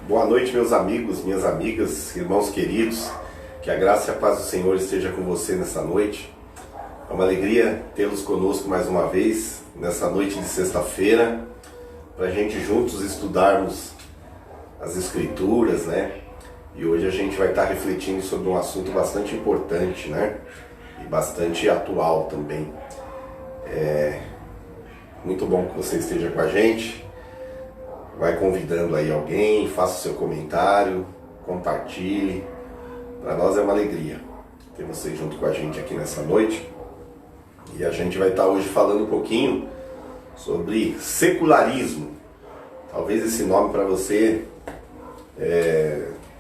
Boa noite, meus amigos, minhas amigas, irmãos queridos. Que a graça e a paz do Senhor esteja com você nessa noite. É uma alegria tê-los conosco mais uma vez, nessa noite de sexta-feira, para a gente juntos estudarmos as Escrituras, né? E hoje a gente vai estar refletindo sobre um assunto bastante importante, né? E bastante atual também. Muito bom que você esteja com a gente. Vai convidando aí alguém, faça o seu comentário, compartilhe. Para nós é uma alegria ter vocês junto com a gente aqui nessa noite. E a gente vai estar hoje falando um pouquinho sobre secularismo. Talvez esse nome para você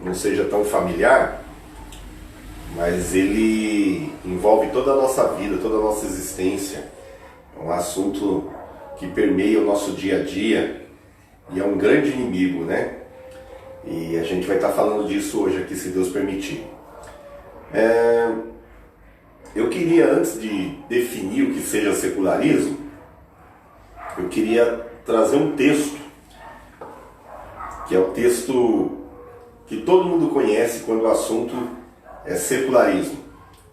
não seja tão familiar, mas ele envolve toda a nossa vida, toda a nossa existência. É um assunto que permeia o nosso dia a dia. E é um grande inimigo, né? E a gente vai estar falando disso hoje aqui, se Deus permitir. Eu queria, antes de definir o que seja secularismo, eu queria trazer um texto, que é o texto que todo mundo conhece quando o assunto é secularismo.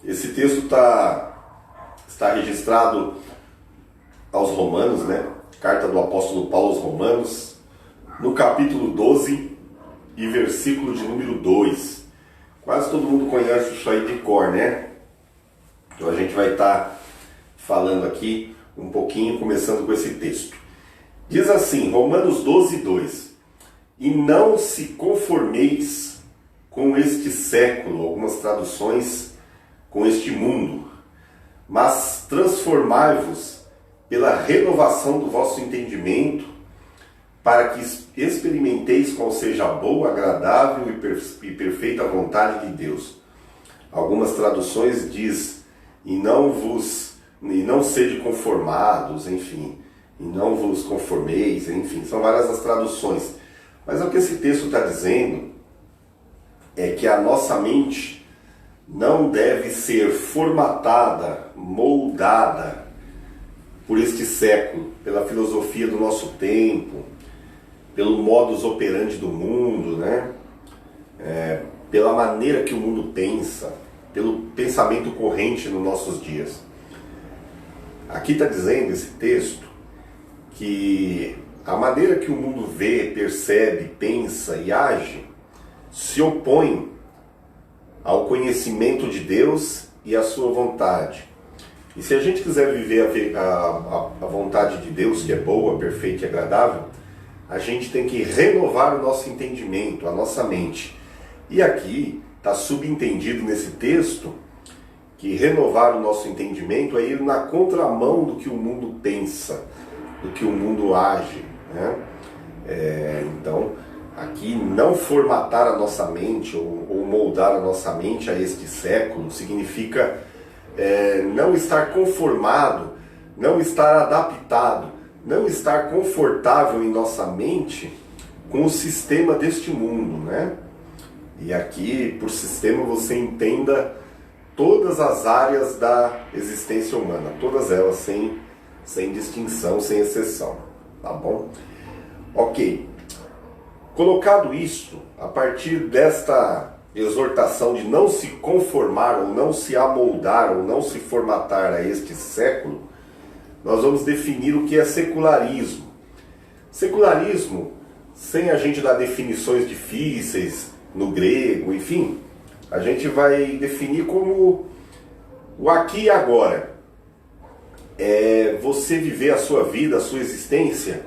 Esse texto está registrado aos Romanos, né? Carta do apóstolo Paulo aos Romanos, no capítulo 12 e versículo de número 2. Quase todo mundo conhece isso aí de cor, né? Então a gente vai estar falando aqui um pouquinho, começando com esse texto. Diz assim, Romanos 12, 2. E não se conformeis com este século, algumas traduções, com este mundo, mas transformai-vos pela renovação do vosso entendimento, para que experimenteis qual seja a boa, agradável e perfeita vontade de Deus. Algumas traduções diz, e não sede conformados, enfim, e não vos conformeis, enfim, são várias as traduções. Mas o que esse texto está dizendo é que a nossa mente não deve ser formatada, moldada por este século, pela filosofia do nosso tempo, pelo modus operandi do mundo, né? Pela maneira que o mundo pensa, pelo pensamento corrente nos nossos dias. Aqui está dizendo esse texto que a maneira que o mundo vê, percebe, pensa e age se opõe ao conhecimento de Deus e à sua vontade. E se a gente quiser viver a vontade de Deus, que é boa, perfeita e agradável, a gente tem que renovar o nosso entendimento, a nossa mente. E aqui está subentendido nesse texto que renovar o nosso entendimento é ir na contramão do que o mundo pensa, do que o mundo age, né? Então, aqui não formatar a nossa mente ou moldar a nossa mente a este século significa não estar conformado, não estar adaptado, não estar confortável em nossa mente com o sistema deste mundo, né? E aqui, por sistema, você entenda todas as áreas da existência humana, todas elas, sem distinção, sem exceção, tá bom? Ok. Colocado isto, a partir desta exortação de não se conformar, ou não se amoldar, ou não se formatar a este século, nós vamos definir o que é secularismo. Secularismo, sem a gente dar definições difíceis no grego, enfim, a gente vai definir como o aqui e agora. É você viver a sua vida, a sua existência,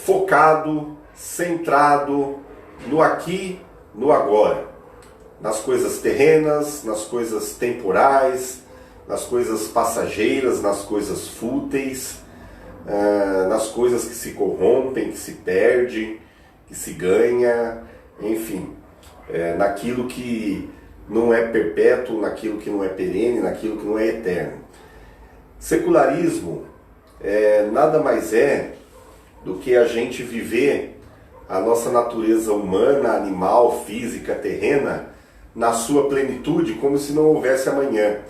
focado, centrado no aqui, no agora. Nas coisas terrenas, nas coisas temporais, nas coisas passageiras, nas coisas fúteis, nas coisas que se corrompem, que se perde, que se ganha, enfim, naquilo que não é perpétuo, naquilo que não é perene, naquilo que não é eterno. Secularismo nada mais é do que a gente viver a nossa natureza humana, animal, física, terrena, na sua plenitude, como se não houvesse amanhã.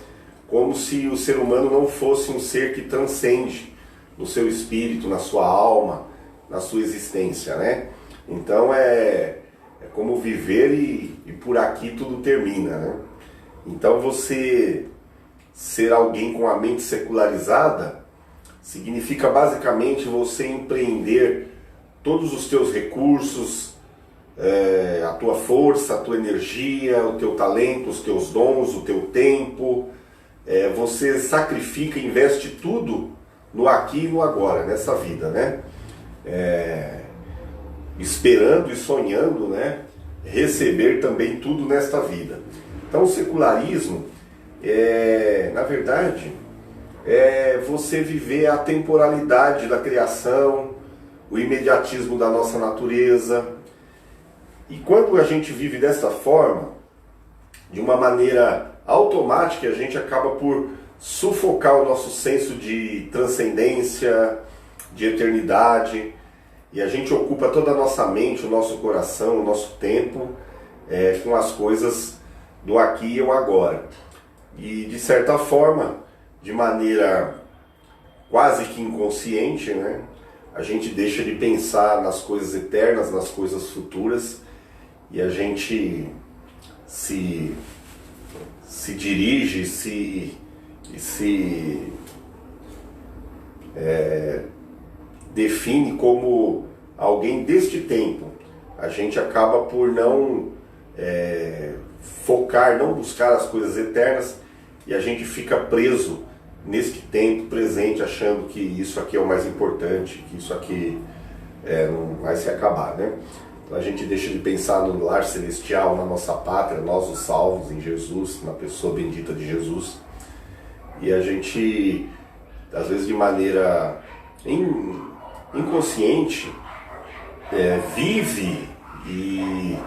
Como se o ser humano não fosse um ser que transcende no seu espírito, na sua alma, na sua existência, né? Então é como viver e por aqui tudo termina, né? Então você ser alguém com a mente secularizada significa basicamente você empreender todos os teus recursos, a tua força, a tua energia, o teu talento, os teus dons, o teu tempo. Você sacrifica, investe tudo no aqui e no agora, nessa vida, né? Esperando e sonhando, né? Receber também tudo nesta vida. Então o secularismo, na verdade, é você viver a temporalidade da criação, o imediatismo da nossa natureza. E quando a gente vive dessa forma, de uma maneira automática, a gente acaba por sufocar o nosso senso de transcendência, de eternidade, e a gente ocupa toda a nossa mente, o nosso coração, o nosso tempo com as coisas do aqui e o agora. E de certa forma, de maneira quase que inconsciente, né, a gente deixa de pensar nas coisas eternas, nas coisas futuras, e a gente se dirige, se define como alguém deste tempo. A gente acaba por não focar, não buscar as coisas eternas, e a gente fica preso neste tempo presente, achando que isso aqui é o mais importante, que isso aqui não vai se acabar, né? Então a gente deixa de pensar no lar celestial, na nossa pátria, nós os salvos em Jesus, na pessoa bendita de Jesus. E a gente, às vezes de maneira inconsciente, vive e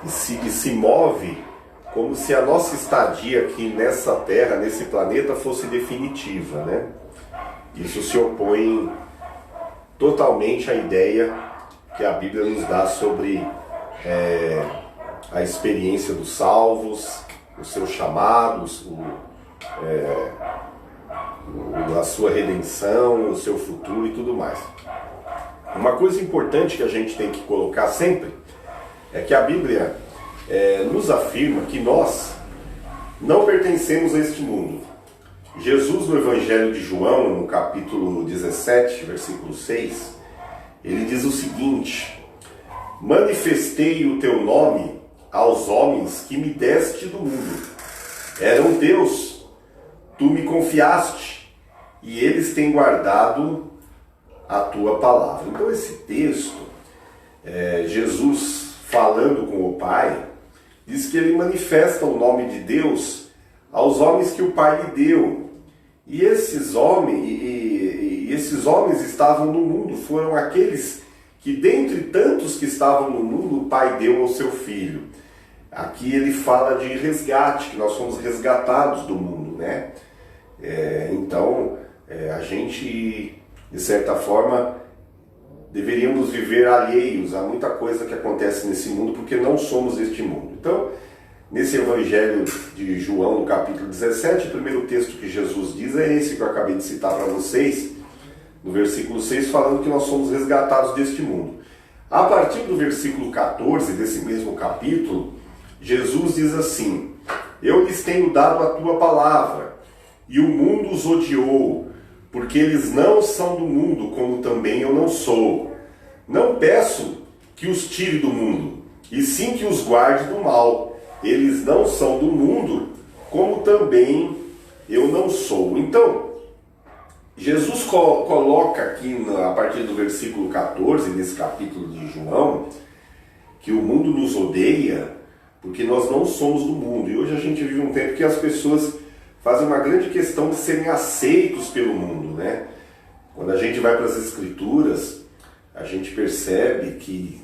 se move como se a nossa estadia aqui nessa terra, nesse planeta, fosse definitiva, né? Isso se opõe totalmente à ideia que a Bíblia nos dá sobre a experiência dos salvos, os seus chamados, a sua redenção, o seu futuro e tudo mais. Uma coisa importante que a gente tem que colocar sempre é que a Bíblia nos afirma que nós não pertencemos a este mundo. Jesus, no Evangelho de João, no capítulo 17, versículo 6, ele diz o seguinte: manifestei o teu nome aos homens que me deste do mundo. Eram teus, tu me confiaste, e eles têm guardado a tua palavra. Então esse texto, Jesus falando com o Pai, diz que ele manifesta o nome de Deus aos homens que o Pai lhe deu. E esses homens estavam no mundo, foram aqueles que dentre tantos que estavam no mundo, o Pai deu ao seu Filho. Aqui ele fala de resgate, que nós somos resgatados do mundo, né? Então, a gente, de certa forma, deveríamos viver alheios a muita coisa que acontece nesse mundo, porque não somos este mundo. Então, nesse Evangelho de João, no capítulo 17, o primeiro texto que Jesus diz é esse que eu acabei de citar para vocês, no versículo 6, falando que nós somos resgatados deste mundo. A partir do versículo 14 desse mesmo capítulo, Jesus diz assim: eu lhes tenho dado a tua palavra, e o mundo os odiou, porque eles não são do mundo, como também eu não sou. Não peço que os tire do mundo, e sim que os guarde do mal. Eles não são do mundo, como também eu não sou. Então, Jesus coloca aqui, a partir do versículo 14, nesse capítulo de João, que o mundo nos odeia porque nós não somos do mundo. E hoje a gente vive um tempo que as pessoas fazem uma grande questão de serem aceitos pelo mundo, né? Quando a gente vai para as Escrituras, a gente percebe que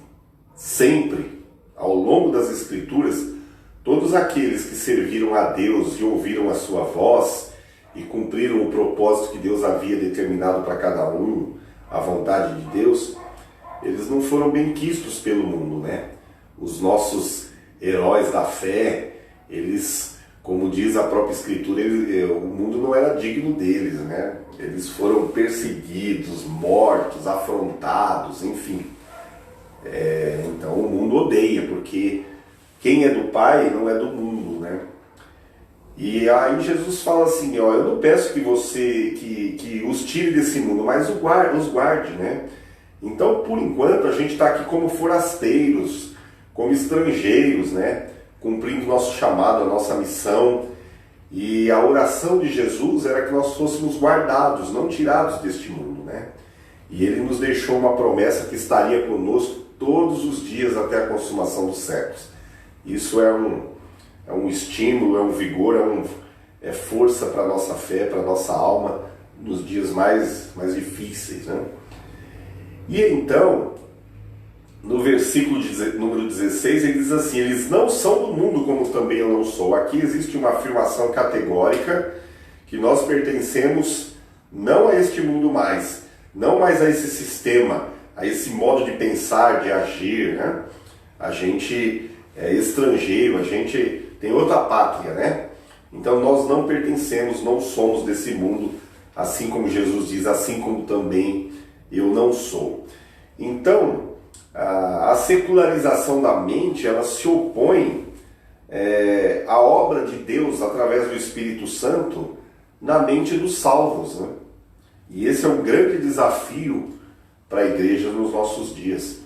sempre, ao longo das Escrituras, todos aqueles que serviram a Deus e ouviram a sua voz e cumpriram o propósito que Deus havia determinado para cada um, a vontade de Deus, eles não foram benquistos pelo mundo, né? Os nossos heróis da fé, eles, como diz a própria Escritura, o mundo não era digno deles, né? Eles foram perseguidos, mortos, afrontados, enfim. Então o mundo odeia, porque quem é do Pai não é do mundo, né? E aí Jesus fala assim, ó, eu não peço que que os tire desse mundo, mas os guarde, né? Então, por enquanto, a gente está aqui como forasteiros, como estrangeiros, né? Cumprindo nosso chamado, a nossa missão. E a oração de Jesus era que nós fôssemos guardados, não tirados deste mundo, né? E Ele nos deixou uma promessa que estaria conosco todos os dias até a consumação dos séculos. Isso é um estímulo, é um vigor, é força para a nossa fé, para a nossa alma, nos dias mais difíceis, né? E então, no versículo número 16, ele diz assim, eles não são do mundo como também eu não sou. Aqui existe uma afirmação categórica que nós pertencemos não a este mundo mais, não mais a esse sistema, a esse modo de pensar, de agir, né? A gente é estrangeiro, a gente tem outra pátria, né? Então nós não pertencemos, não somos desse mundo, assim como Jesus diz, assim como também eu não sou. Então, a secularização da mente, ela se opõe à obra de Deus através do Espírito Santo na mente dos salvos, né? E esse é um grande desafio para a igreja nos nossos dias.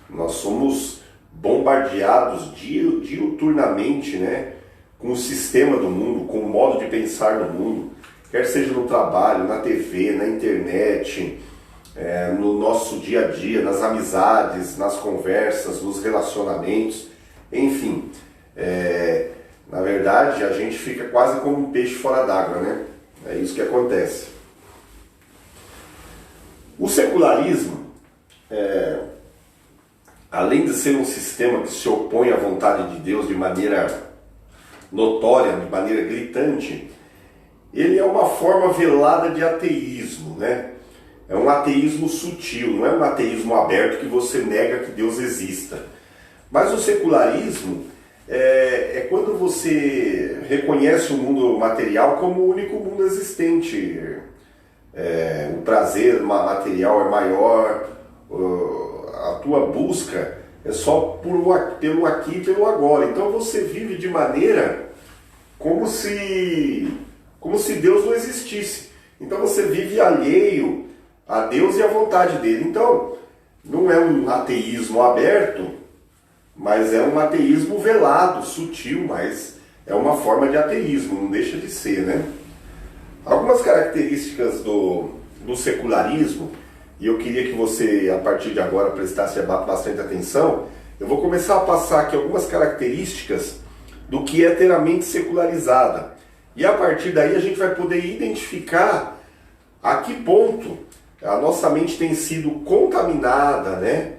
Nós somos bombardeados diuturnamente, né, com o sistema do mundo, com o modo de pensar no mundo, quer seja no trabalho, na TV, na internet, no nosso dia a dia, nas amizades, nas conversas, nos relacionamentos, enfim. Na verdade, a gente fica quase como um peixe fora d'água, né? É isso que acontece. O secularismo, além de ser um sistema que se opõe à vontade de Deus de maneira notória, de maneira gritante, ele é uma forma velada de ateísmo, né? É um ateísmo sutil, não é um ateísmo aberto que você nega que Deus exista. Mas o secularismo é quando você reconhece o mundo material como o único mundo existente. O prazer material é maior, a tua busca é só pelo aqui e pelo agora. Então você vive de maneira como se Deus não existisse. Então você vive alheio a Deus e à vontade dele. Então não é um ateísmo aberto, mas é um ateísmo velado, sutil, mas é uma forma de ateísmo, não deixa de ser, né? Algumas características do secularismo, e eu queria que você, a partir de agora, prestasse bastante atenção. Eu vou começar a passar aqui algumas características do que é ter a mente secularizada. E a partir daí a gente vai poder identificar a que ponto a nossa mente tem sido contaminada, né?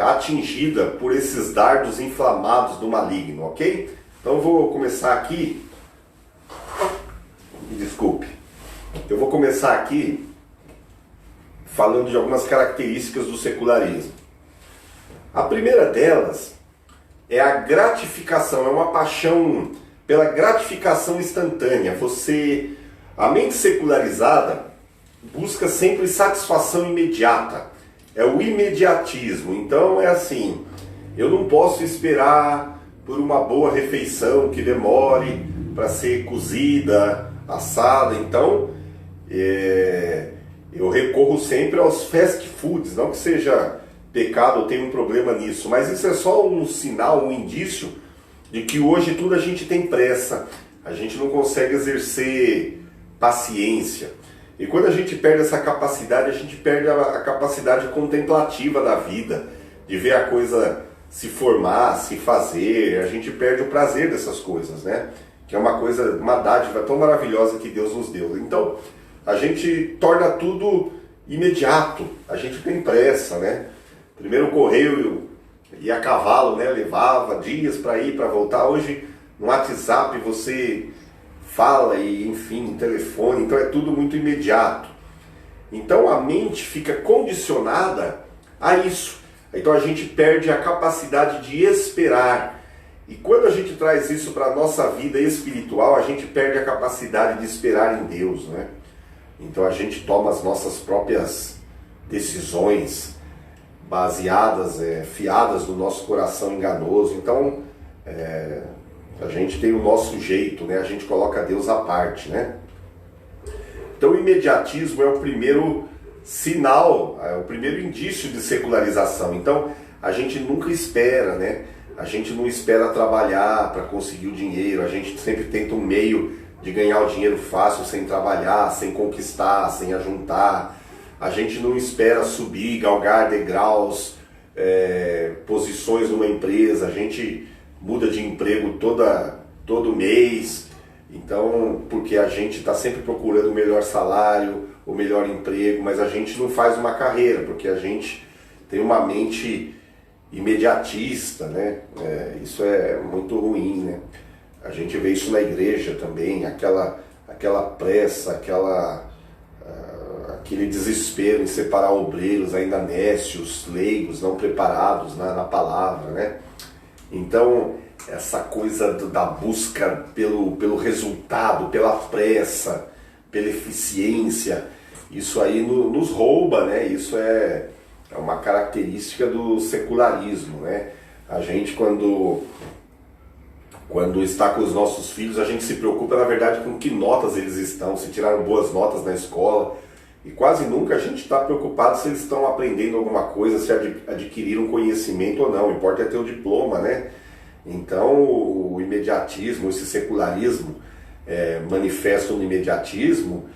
Atingida por esses dardos inflamados do maligno, ok? Então eu vou começar aqui. Me desculpe. Eu vou começar aqui falando de algumas características do secularismo. A primeira delas é a gratificação, é uma paixão pela gratificação instantânea. A mente secularizada busca sempre satisfação imediata, é o imediatismo. Então é assim, eu não posso esperar por uma boa refeição que demore para ser cozida, assada. Então eu recorro sempre aos fast foods, não que seja pecado ou tenha um problema nisso, mas isso é só um sinal, um indício de que hoje tudo a gente tem pressa, a gente não consegue exercer paciência. E quando a gente perde essa capacidade, a gente perde a capacidade contemplativa da vida, de ver a coisa se formar, se fazer. A gente perde o prazer dessas coisas, né? Que é uma coisa, uma dádiva tão maravilhosa que Deus nos deu. Então, a gente torna tudo imediato, a gente tem pressa, né? Primeiro o correio ia a cavalo, né? Levava dias para ir, para voltar. Hoje, no WhatsApp, você fala e, enfim, telefone, então é tudo muito imediato. Então a mente fica condicionada a isso. Então a gente perde a capacidade de esperar. E quando a gente traz isso para a nossa vida espiritual, a gente perde a capacidade de esperar em Deus, né? Então a gente toma as nossas próprias decisões baseadas, fiadas no nosso coração enganoso. Então, a gente tem o nosso jeito, né? A gente coloca Deus à parte, né? Então, o imediatismo é o primeiro sinal, é o primeiro indício de secularização. Então, a gente nunca espera, né? A gente não espera trabalhar para conseguir o dinheiro, a gente sempre tenta um meio de ganhar o dinheiro fácil, sem trabalhar, sem conquistar, sem ajuntar. A gente não espera subir, galgar degraus, posições numa empresa, a gente muda de emprego todo mês, então, porque a gente está sempre procurando o melhor salário, o melhor emprego, mas a gente não faz uma carreira, porque a gente tem uma mente imediatista, né? Isso é muito ruim, né? A gente vê isso na igreja também, aquela pressa, aquele desespero em separar obreiros ainda nécios, leigos, não preparados na palavra, né? Então, essa coisa da busca pelo resultado, pela pressa, pela eficiência, isso aí nos rouba, né? Isso é uma característica do secularismo, né? A gente, quando está com os nossos filhos, a gente se preocupa, na verdade, com que notas eles estão, se tiraram boas notas na escola, e quase nunca a gente está preocupado se eles estão aprendendo alguma coisa, se adquiriram conhecimento ou não. O importa é ter o diploma, né? Então, o imediatismo, esse secularismo manifesto no imediatismo,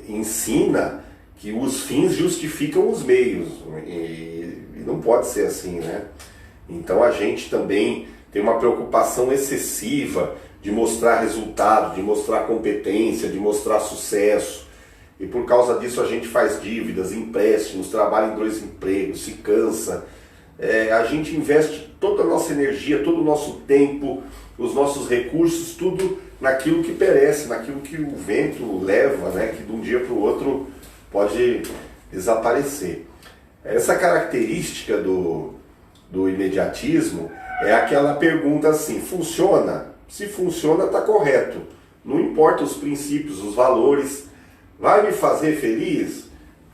ensina que os fins justificam os meios, e não pode ser assim, né? Então a gente também tem uma preocupação excessiva de mostrar resultado, de mostrar competência, de mostrar sucesso, e por causa disso a gente faz dívidas, empréstimos, trabalha em 2 empregos, se cansa. A gente investe toda a nossa energia, todo o nosso tempo, os nossos recursos, tudo naquilo que perece, naquilo que o vento leva, né? Que de um dia para o outro pode desaparecer. Essa característica do imediatismo é aquela pergunta assim: funciona? Se funciona, está correto. Não importa os princípios, os valores, vai me fazer feliz?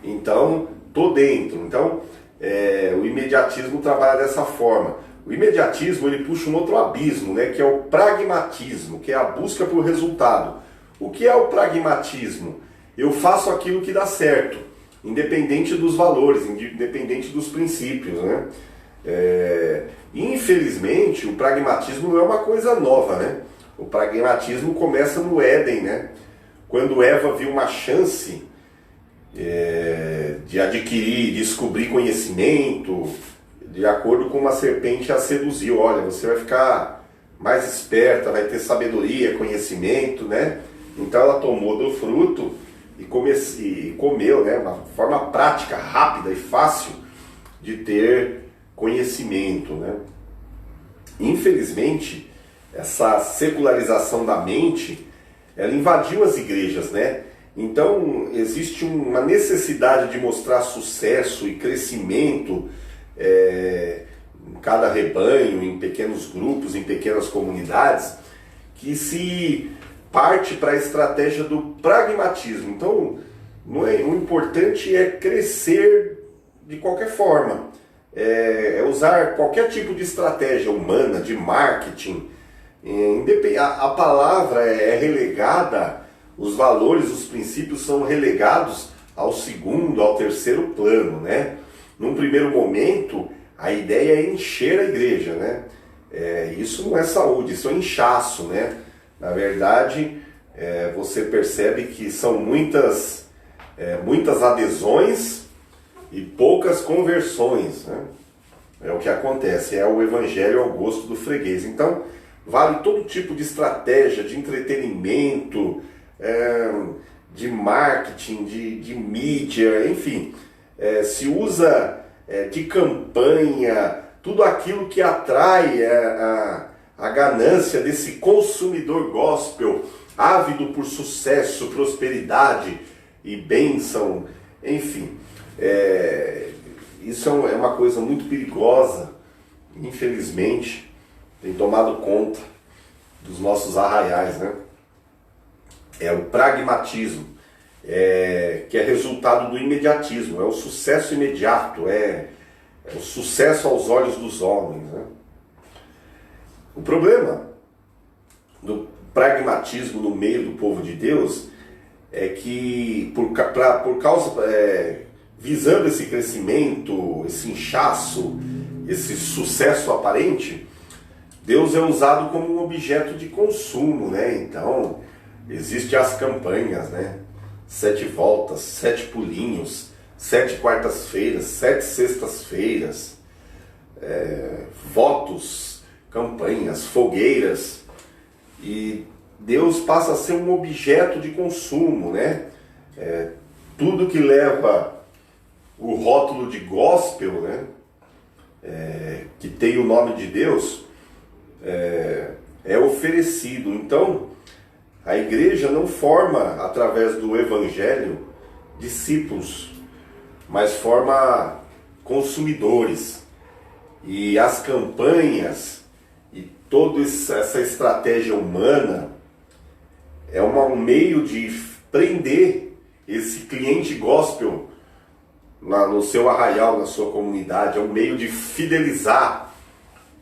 Então, tô dentro. Então, o imediatismo trabalha dessa forma. O imediatismo, ele puxa um outro abismo, né, que é o pragmatismo, que é a busca por resultado. O que é o pragmatismo? Eu faço aquilo que dá certo, independente dos valores, independente dos princípios, né? Infelizmente, o pragmatismo não é uma coisa nova, né? O pragmatismo começa no Éden, né? Quando Eva viu uma chance de adquirir, descobrir conhecimento, de acordo com uma serpente a seduziu. Olha, você vai ficar mais esperta, vai ter sabedoria, conhecimento, né? Então ela tomou do fruto e comeu, né? Uma forma prática, rápida e fácil de ter conhecimento, né? Infelizmente, essa secularização da mente, ela invadiu as igrejas, né? Então existe uma necessidade de mostrar sucesso e crescimento em cada rebanho, em pequenos grupos, em pequenas comunidades, que se parte para a estratégia do pragmatismo. Então, o importante é crescer de qualquer forma, usar qualquer tipo de estratégia humana, de marketing. A palavra é relegada, os valores, os princípios são relegados ao segundo, ao terceiro plano, né? Num primeiro momento, a ideia é encher a igreja, né? Isso não é saúde, isso é inchaço, né? Na verdade, você percebe que são muitas adesões e poucas conversões, né? É o que acontece, é o evangelho ao gosto do freguês. Então, vale todo tipo de estratégia, de entretenimento, de marketing, de mídia, enfim. Se usa de campanha, tudo aquilo que atrai a ganância desse consumidor gospel, ávido por sucesso, prosperidade e bênção, enfim. Isso é uma coisa muito perigosa, infelizmente, tem tomado conta dos nossos arraiais, né? É o pragmatismo. que é resultado do imediatismo, é o sucesso imediato, é o sucesso aos olhos dos homens, né? O problema do pragmatismo no meio do povo de Deus é que visando esse crescimento, esse inchaço, esse sucesso aparente, Deus é usado como um objeto de consumo, né? Então, existem as campanhas, né? 7 voltas, 7 pulinhos, 7 quartas-feiras, 7 sextas-feiras, votos, campanhas, fogueiras, e Deus passa a ser um objeto de consumo, né? Tudo que leva o rótulo de gospel, né? Que tem o nome de Deus, é oferecido. Então, a igreja não forma, através do evangelho, discípulos, mas forma consumidores. E as campanhas e toda essa estratégia humana é um meio de prender esse cliente gospel no seu arraial, na sua comunidade, é um meio de fidelizar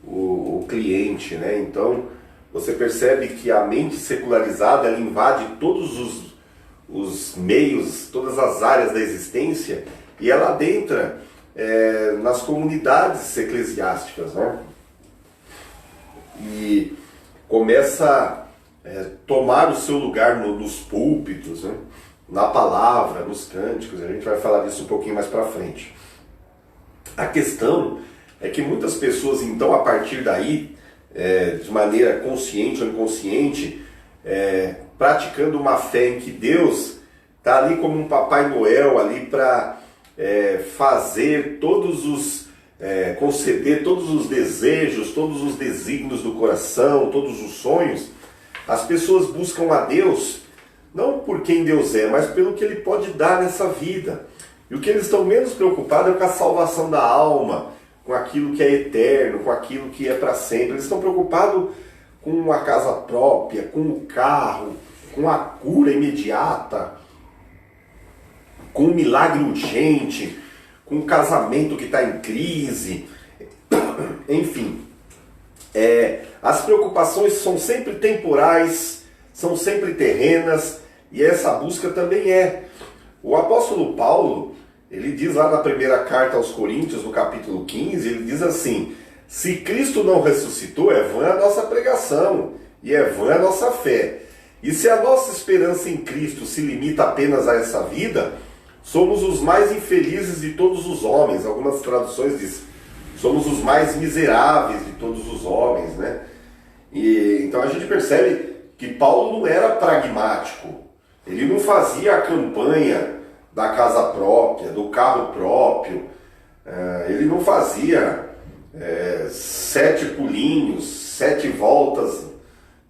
o cliente, né? Então, você percebe que a mente secularizada, ela invade todos os meios, todas as áreas da existência, e ela adentra nas comunidades eclesiásticas, né? E começa a tomar o seu lugar nos púlpitos, né? Na palavra, nos cânticos. A gente vai falar disso um pouquinho mais para frente. A questão é que muitas pessoas, então, a partir daí, de maneira consciente ou inconsciente, praticando uma fé em que Deus está ali como um Papai Noel, ali para fazer conceder todos os desejos, todos os desígnios do coração, todos os sonhos. As pessoas buscam a Deus não por quem Deus é, mas pelo que Ele pode dar nessa vida. E o que eles estão menos preocupados é com a salvação da alma, com aquilo que é eterno, com aquilo que é para sempre. Eles estão preocupados com uma casa própria, com o carro, com a cura imediata, com um milagre urgente, com um casamento que está em crise. Enfim, as preocupações são sempre temporais, são sempre terrenas, e essa busca também é. O apóstolo Paulo, ele diz lá na primeira carta aos Coríntios, no capítulo 15, ele diz assim: se Cristo não ressuscitou, é vã a nossa pregação, e é vã a nossa fé. E se a nossa esperança em Cristo se limita apenas a essa vida, somos os mais infelizes de todos os homens. Algumas traduções dizem, somos os mais miseráveis de todos os homens, né? E então a gente percebe que Paulo não era pragmático. Ele não fazia a campanha da casa própria, do carro próprio. Ele não fazia 7 pulinhos, 7 voltas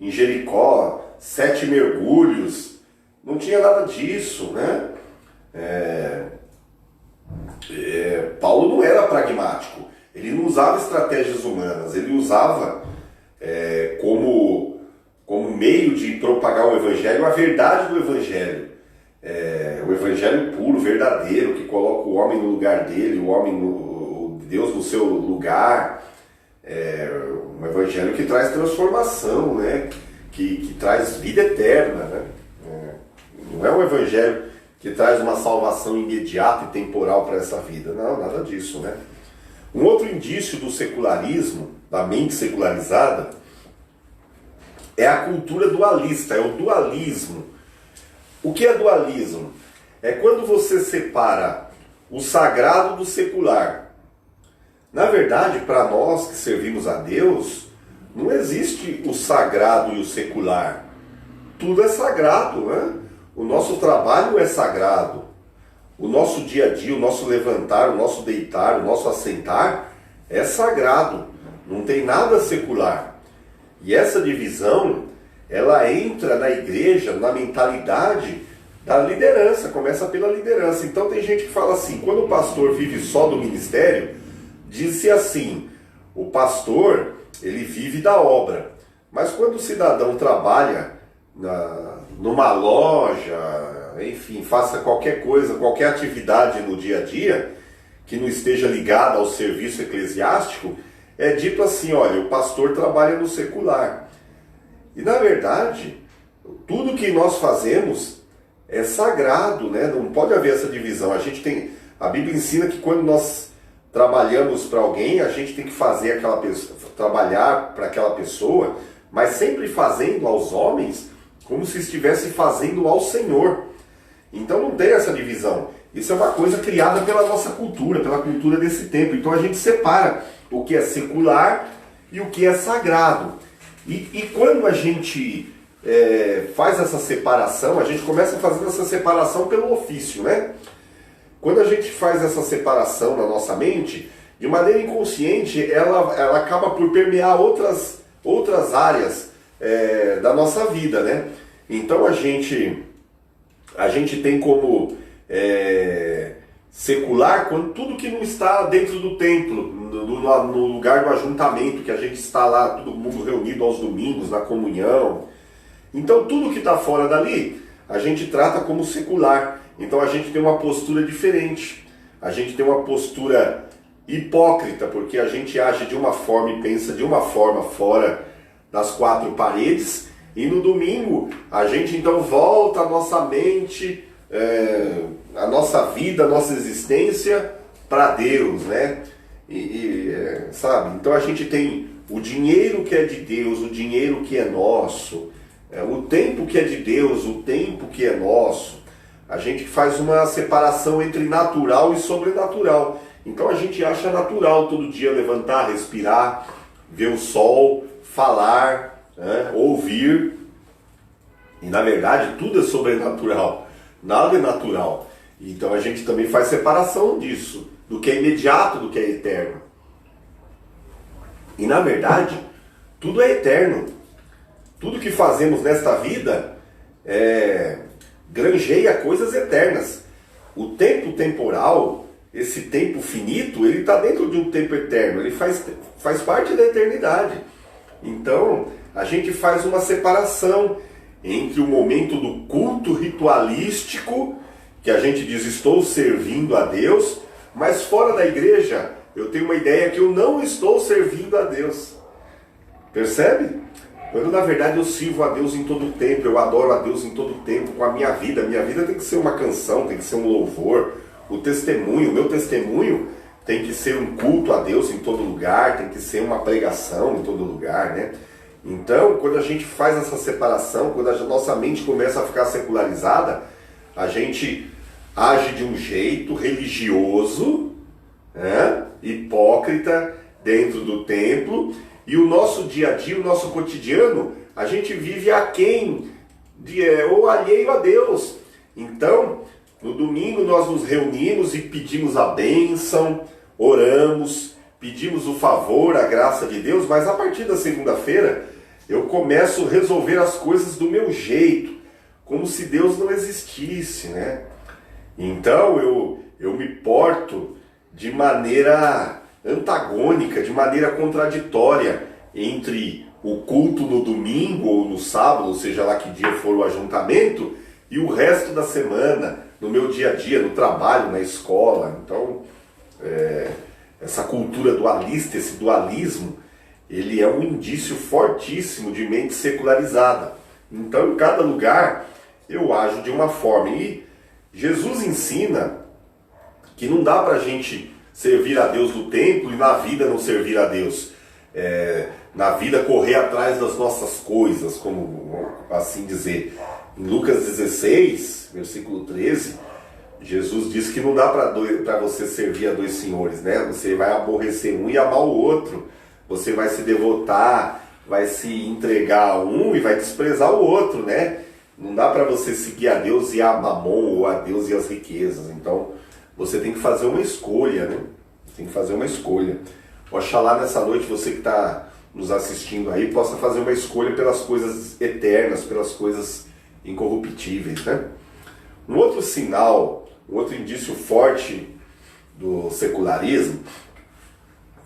em Jericó, 7 mergulhos. Não tinha nada disso, né? Paulo não era pragmático. Ele não usava estratégias humanas. Ele usava como meio de propagar o Evangelho, a verdade do Evangelho. O Evangelho puro, verdadeiro, que coloca o homem no lugar dele, Deus no seu lugar. Um Evangelho que traz transformação, né? Que traz vida eterna, né? Não é um Evangelho que traz uma salvação imediata e temporal para essa vida. Não, nada disso, né? Um outro indício do secularismo, da mente secularizada, é a cultura dualista, é o dualismo. O que é dualismo? É quando você separa o sagrado do secular. Na verdade, para nós que servimos a Deus, não existe o sagrado e o secular. Tudo é sagrado, né? O nosso trabalho é sagrado. O nosso dia a dia, o nosso levantar, o nosso deitar, o nosso assentar é sagrado. Não tem nada secular. E essa divisão, ela entra na igreja, na mentalidade da liderança, começa pela liderança. Então tem gente que fala assim, quando o pastor vive só do ministério, diz-se assim, o pastor, ele vive da obra. Mas quando o cidadão trabalha numa loja, enfim, faça qualquer coisa, qualquer atividade no dia a dia que não esteja ligada ao serviço eclesiástico, é dito assim, olha, o pastor trabalha no secular. E na verdade, tudo que nós fazemos é sagrado, né? Não pode haver essa divisão. A Bíblia ensina que quando nós trabalhamos para alguém, a gente tem que fazer aquela pessoa, trabalhar para aquela pessoa, mas sempre fazendo aos homens como se estivesse fazendo ao Senhor. Então não tem essa divisão. Isso é uma coisa criada pela nossa cultura, pela cultura desse tempo. Então a gente separa o que é secular e o que é sagrado. E quando a gente faz essa separação, a gente começa fazendo essa separação pelo ofício, né? Quando a gente faz essa separação na nossa mente, de maneira inconsciente, ela acaba por permear outras áreas da nossa vida, né? Então a gente tem como secular quando tudo que não está dentro do templo, no lugar do ajuntamento, que a gente está lá, todo mundo reunido aos domingos, na comunhão. Então tudo que está fora dali, a gente trata como secular. Então a gente tem uma postura diferente. A gente tem uma postura hipócrita, porque a gente age de uma forma e pensa de uma forma fora das quatro paredes. E no domingo, a gente então volta a nossa mente, a nossa vida, a nossa existência para Deus, né? Sabe? Então a gente tem o dinheiro que é de Deus, o dinheiro que é nosso, o tempo que é de Deus, o tempo que é nosso. A gente faz uma separação entre natural e sobrenatural. Então a gente acha natural todo dia levantar, respirar, ver o sol, falar, ouvir. E na verdade tudo é sobrenatural, nada é natural. Então a gente também faz separação disso, do que é imediato, do que é eterno. E na verdade, tudo é eterno. Tudo que fazemos nesta vida granjeia coisas eternas. O tempo temporal, esse tempo finito, ele está dentro de um tempo eterno, ele faz parte da eternidade. Então, a gente faz uma separação entre o momento do culto ritualístico, que a gente diz, estou servindo a Deus, mas fora da igreja, eu tenho uma ideia que eu não estou servindo a Deus. Percebe? Quando na verdade eu sirvo a Deus em todo o tempo, eu adoro a Deus em todo o tempo, com a minha vida. Minha vida tem que ser uma canção, tem que ser um louvor. O meu testemunho tem que ser um culto a Deus em todo lugar, tem que ser uma pregação em todo lugar, né? Então, quando a gente faz essa separação, quando a nossa mente começa a ficar secularizada, a gente age de um jeito religioso, hipócrita, dentro do templo, e o nosso dia a dia, o nosso cotidiano, a gente vive aquém, ou alheio a Deus. Então, no domingo nós nos reunimos e pedimos a bênção, oramos, pedimos o favor, a graça de Deus, mas a partir da segunda-feira eu começo a resolver as coisas do meu jeito, como se Deus não existisse, né? Então eu me porto de maneira antagônica, de maneira contraditória entre o culto no domingo ou no sábado, ou seja lá que dia for o ajuntamento, e o resto da semana, no meu dia a dia, no trabalho, na escola. Então, essa cultura dualista, esse dualismo, ele é um indício fortíssimo de mente secularizada. Então, em cada lugar, eu ajo de uma forma. E Jesus ensina que não dá para a gente servir a Deus no templo e na vida não servir a Deus. Na vida correr atrás das nossas coisas, como assim dizer. Em Lucas 16, versículo 13, Jesus diz que não dá para você servir a dois senhores, né? Você vai aborrecer um e amar o outro. Você vai se devotar, vai se entregar a um e vai desprezar o outro, né? Não dá para você seguir a Deus e a Mamon, ou a Deus e as riquezas. Então, você tem que fazer uma escolha, né? Tem que fazer uma escolha. Oxalá nessa noite você que está nos assistindo aí possa fazer uma escolha pelas coisas eternas, pelas coisas incorruptíveis, né? Um outro sinal, um outro indício forte do secularismo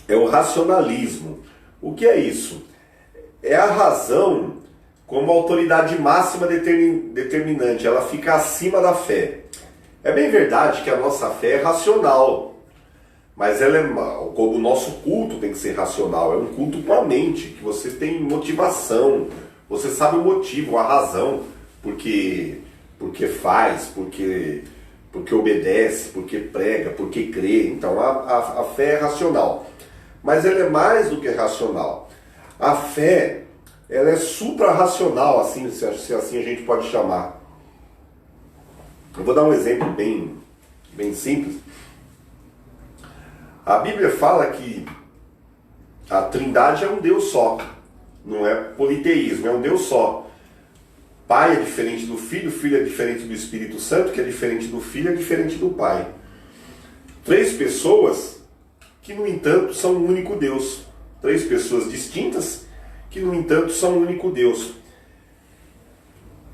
é o racionalismo. O que é isso? É a razão como autoridade máxima determinante, ela fica acima da fé. É bem verdade que a nossa fé é racional, mas ela é, como o nosso culto tem que ser racional, é um culto com a mente, que você tem motivação, você sabe o motivo, a razão, porque faz, porque obedece, porque prega, porque crê. Então a fé é racional, mas ela é mais do que racional. A fé, ela é supra-racional, assim, se assim a gente pode chamar. Eu vou dar um exemplo bem simples. A Bíblia fala que a Trindade é um Deus só, não é politeísmo, é um Deus só. Pai é diferente do Filho, Filho é diferente do Espírito Santo, que é diferente do Filho, é diferente do Pai. 3 pessoas que, no entanto, são um único Deus. 3 pessoas distintas que, no entanto, são um único Deus.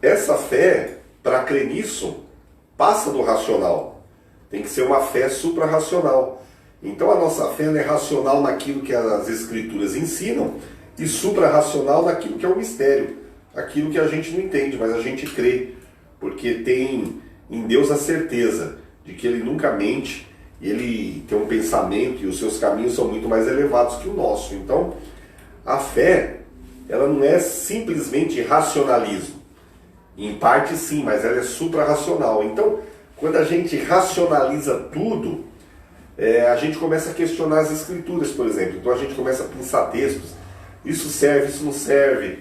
Essa fé, para crer nisso, passa do racional. Tem que ser uma fé supra-racional. Então a nossa fé é racional naquilo que as Escrituras ensinam e supra-racional naquilo que é o mistério. Aquilo que a gente não entende, mas a gente crê. Porque tem em Deus a certeza de que Ele nunca mente, Ele tem um pensamento e os seus caminhos são muito mais elevados que o nosso. Então a fé, ela não é simplesmente racionalismo. Em parte sim, mas ela é supra-racional. Então, quando a gente racionaliza tudo, a gente começa a questionar as Escrituras, por exemplo. Então a gente começa a pensar textos. Isso serve, isso não serve.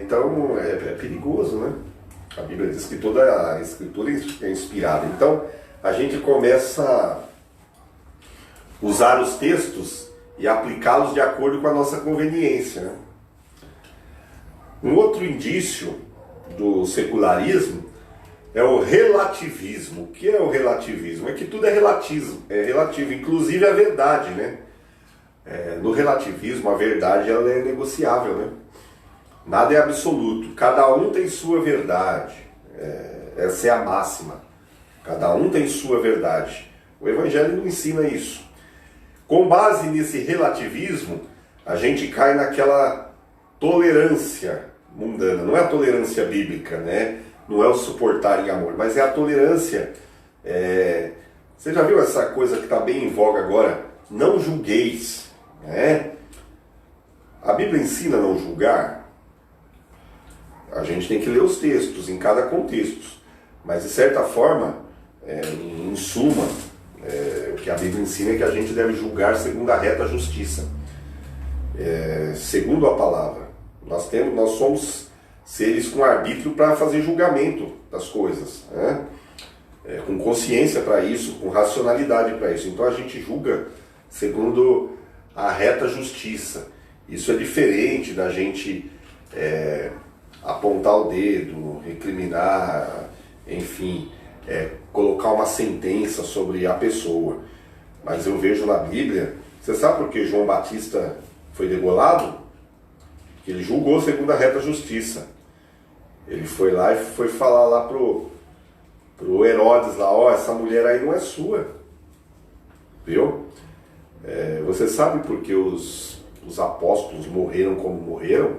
Então é perigoso, né? A Bíblia diz que toda a Escritura é inspirada. Então a gente começa a usar os textos e aplicá-los de acordo com a nossa conveniência, né? Um outro indício do secularismo é o relativismo. O que é o relativismo? É que tudo é relativo, inclusive a verdade, né? No relativismo, a verdade ela é negociável, né? Nada é absoluto, cada um tem sua verdade. Essa é a máxima. Cada um tem sua verdade. O Evangelho não ensina isso. Com base nesse relativismo, a gente cai naquela tolerância mundana. Não é a tolerância bíblica, né? Não é o suportar em amor, mas é a tolerância. Você já viu essa coisa que está bem em voga agora? Não julgueis, né? A Bíblia ensina a não julgar. A gente tem que ler os textos em cada contexto, mas de certa forma, em suma, o que a Bíblia ensina é que a gente deve julgar segundo a reta justiça, segundo a palavra. Nós somos seres com arbítrio para fazer julgamento das coisas, né? Com consciência para isso, com racionalidade para isso. Então a gente julga segundo a reta justiça. Isso é diferente da gente apontar o dedo, recriminar, enfim, colocar uma sentença sobre a pessoa. Mas eu vejo na Bíblia, você sabe por que João Batista foi degolado? Porque ele julgou segundo a reta justiça. Ele foi lá e foi falar lá pro Herodes lá, essa mulher aí não é sua. Viu? Você sabe por que os apóstolos morreram como morreram?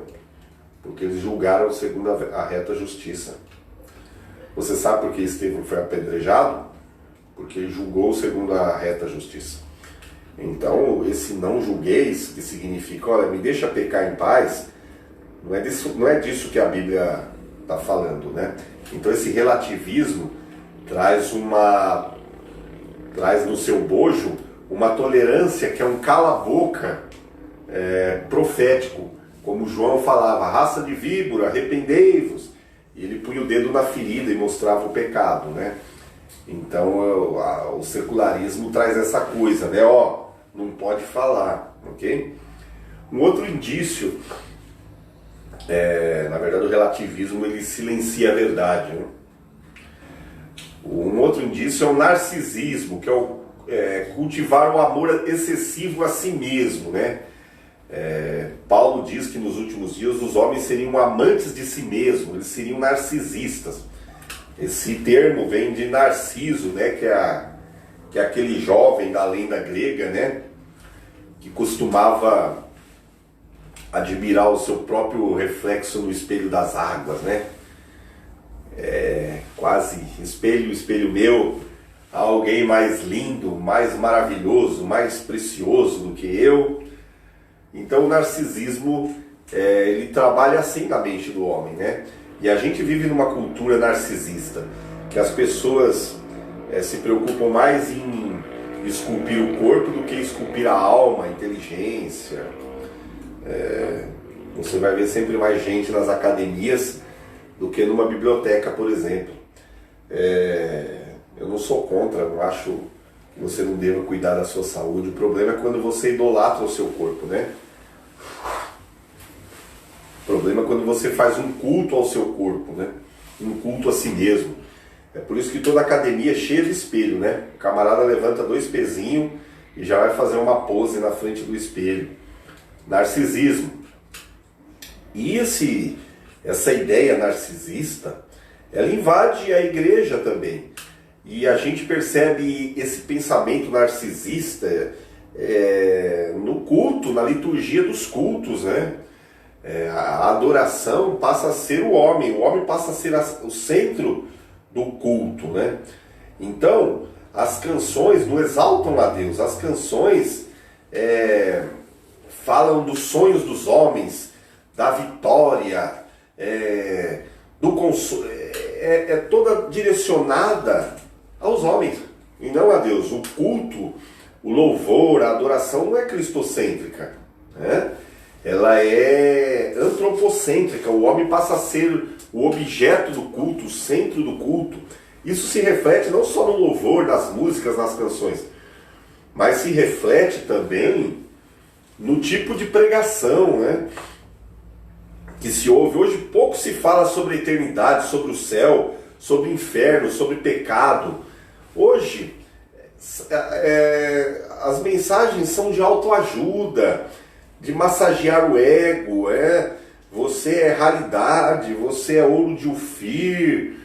Porque eles julgaram segundo a reta justiça. Você sabe por que Estevão foi apedrejado? Porque ele julgou segundo a reta justiça. Então, esse não julgueis, que significa, olha, me deixa pecar em paz, não é disso que a Bíblia está falando, né? Então, esse relativismo traz no seu bojo uma tolerância que é um cala-boca profético. Como João falava, raça de víbora, arrependei-vos. E ele punha o dedo na ferida e mostrava o pecado, né? Então o secularismo traz essa coisa, né? Não pode falar, ok? Um outro indício, na verdade o relativismo ele silencia a verdade, né? Um outro indício é o narcisismo, que é cultivar um amor excessivo a si mesmo, né? Paulo diz que nos últimos dias os homens seriam amantes de si mesmos, eles seriam narcisistas. Esse termo vem de Narciso, né, que é aquele jovem da lenda grega, né, que costumava admirar o seu próprio reflexo no espelho das águas, né? Quase espelho, espelho meu, há alguém mais lindo, mais maravilhoso, mais precioso do que eu. Então o narcisismo, ele trabalha assim na mente do homem, né? E a gente vive numa cultura narcisista, que as pessoas se preocupam mais em esculpir o corpo do que esculpir a alma, a inteligência. Você vai ver sempre mais gente nas academias do que numa biblioteca, por exemplo. Eu não sou contra, não acho que você não deva cuidar da sua saúde. O problema é quando você idolatra o seu corpo, né? O problema é quando você faz um culto ao seu corpo, né? Um culto a si mesmo. É por isso que toda academia é cheia de espelho, né? O camarada levanta 2 pezinhos e já vai fazer uma pose na frente do espelho. Narcisismo. E essa ideia narcisista, ela invade a igreja também. E a gente percebe esse pensamento narcisista no culto, na liturgia dos cultos, né? A adoração passa a ser o homem passa a ser o centro do culto, né? Então, as canções não exaltam a Deus, as canções falam dos sonhos dos homens, da vitória, do consolo, toda direcionada aos homens e não a Deus. O culto, o louvor, a adoração não é cristocêntrica, né? Ela é antropocêntrica. O homem passa a ser o objeto do culto, o centro do culto. Isso se reflete não só no louvor, nas músicas, nas canções, mas se reflete também no tipo de pregação, né, que se ouve. Hoje pouco se fala sobre a eternidade, sobre o céu, sobre o inferno, sobre pecado. Hoje as mensagens são de autoajuda, de massagear o ego, você é raridade, você é ouro de Ofir,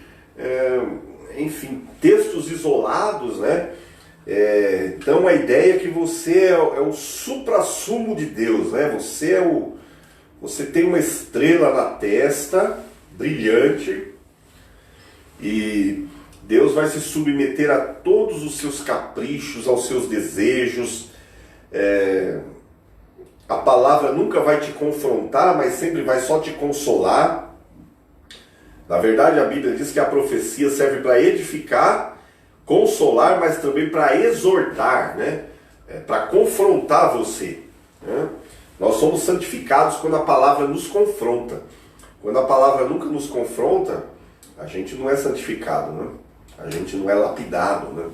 enfim, textos isolados, né? Então a ideia é que você é o suprassumo de Deus, né? Você tem uma estrela na testa, brilhante, e Deus vai se submeter a todos os seus caprichos, aos seus desejos. A palavra nunca vai te confrontar, mas sempre vai só te consolar. Na verdade, a Bíblia diz que a profecia serve para edificar, consolar, mas também para exortar, né? Para confrontar você, né? Nós somos santificados quando a palavra nos confronta. Quando a palavra nunca nos confronta, a gente não é santificado, né? A gente não é lapidado, né?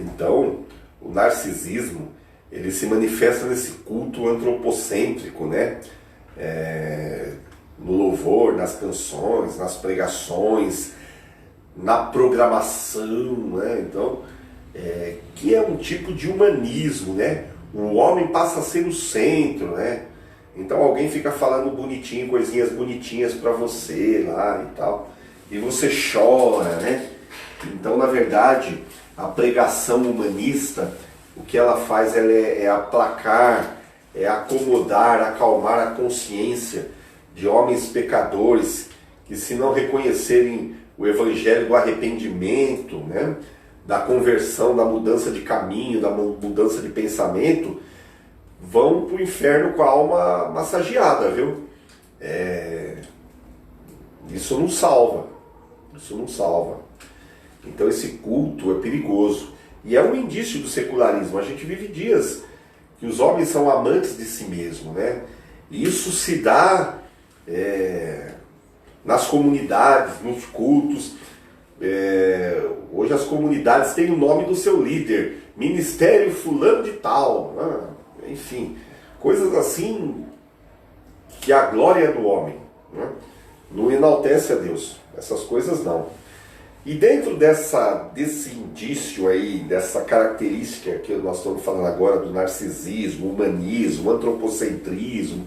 Então, o narcisismo, ele se manifesta nesse culto antropocêntrico, né? No louvor, nas canções, nas pregações, na programação, né? Então, que é um tipo de humanismo, né? O homem passa a ser o centro, né? Então alguém fica falando bonitinho, coisinhas bonitinhas para você lá e tal, e você chora, né? Então, na verdade, a pregação humanista, o que ela faz, ela é aplacar, é acomodar, acalmar a consciência de homens pecadores que, se não reconhecerem o evangelho do arrependimento, né, da conversão, da mudança de caminho, da mudança de pensamento, vão para o inferno com a alma massageada, viu? Isso não salva. Isso não salva. Então esse culto é perigoso. E é um indício do secularismo. A gente vive dias que os homens são amantes de si mesmo, né? E isso se dá nas comunidades, nos cultos. Hoje as comunidades têm o nome do seu líder, Ministério Fulano de Tal, né? Enfim, coisas assim que a glória é do homem, né? Não enaltece a Deus, essas coisas não. E dentro desse indício aí, dessa característica que nós estamos falando agora do narcisismo, humanismo, antropocentrismo,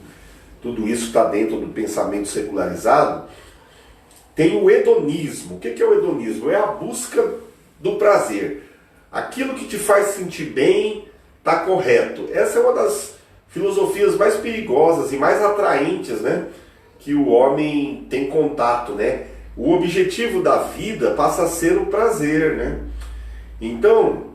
tudo isso está dentro do pensamento secularizado, tem o hedonismo. O que é o hedonismo? É a busca do prazer. Aquilo que te faz sentir bem está correto. Essa é uma das filosofias mais perigosas e mais atraentes, né, que o homem tem contato, né? O objetivo da vida passa a ser o prazer, né? Então,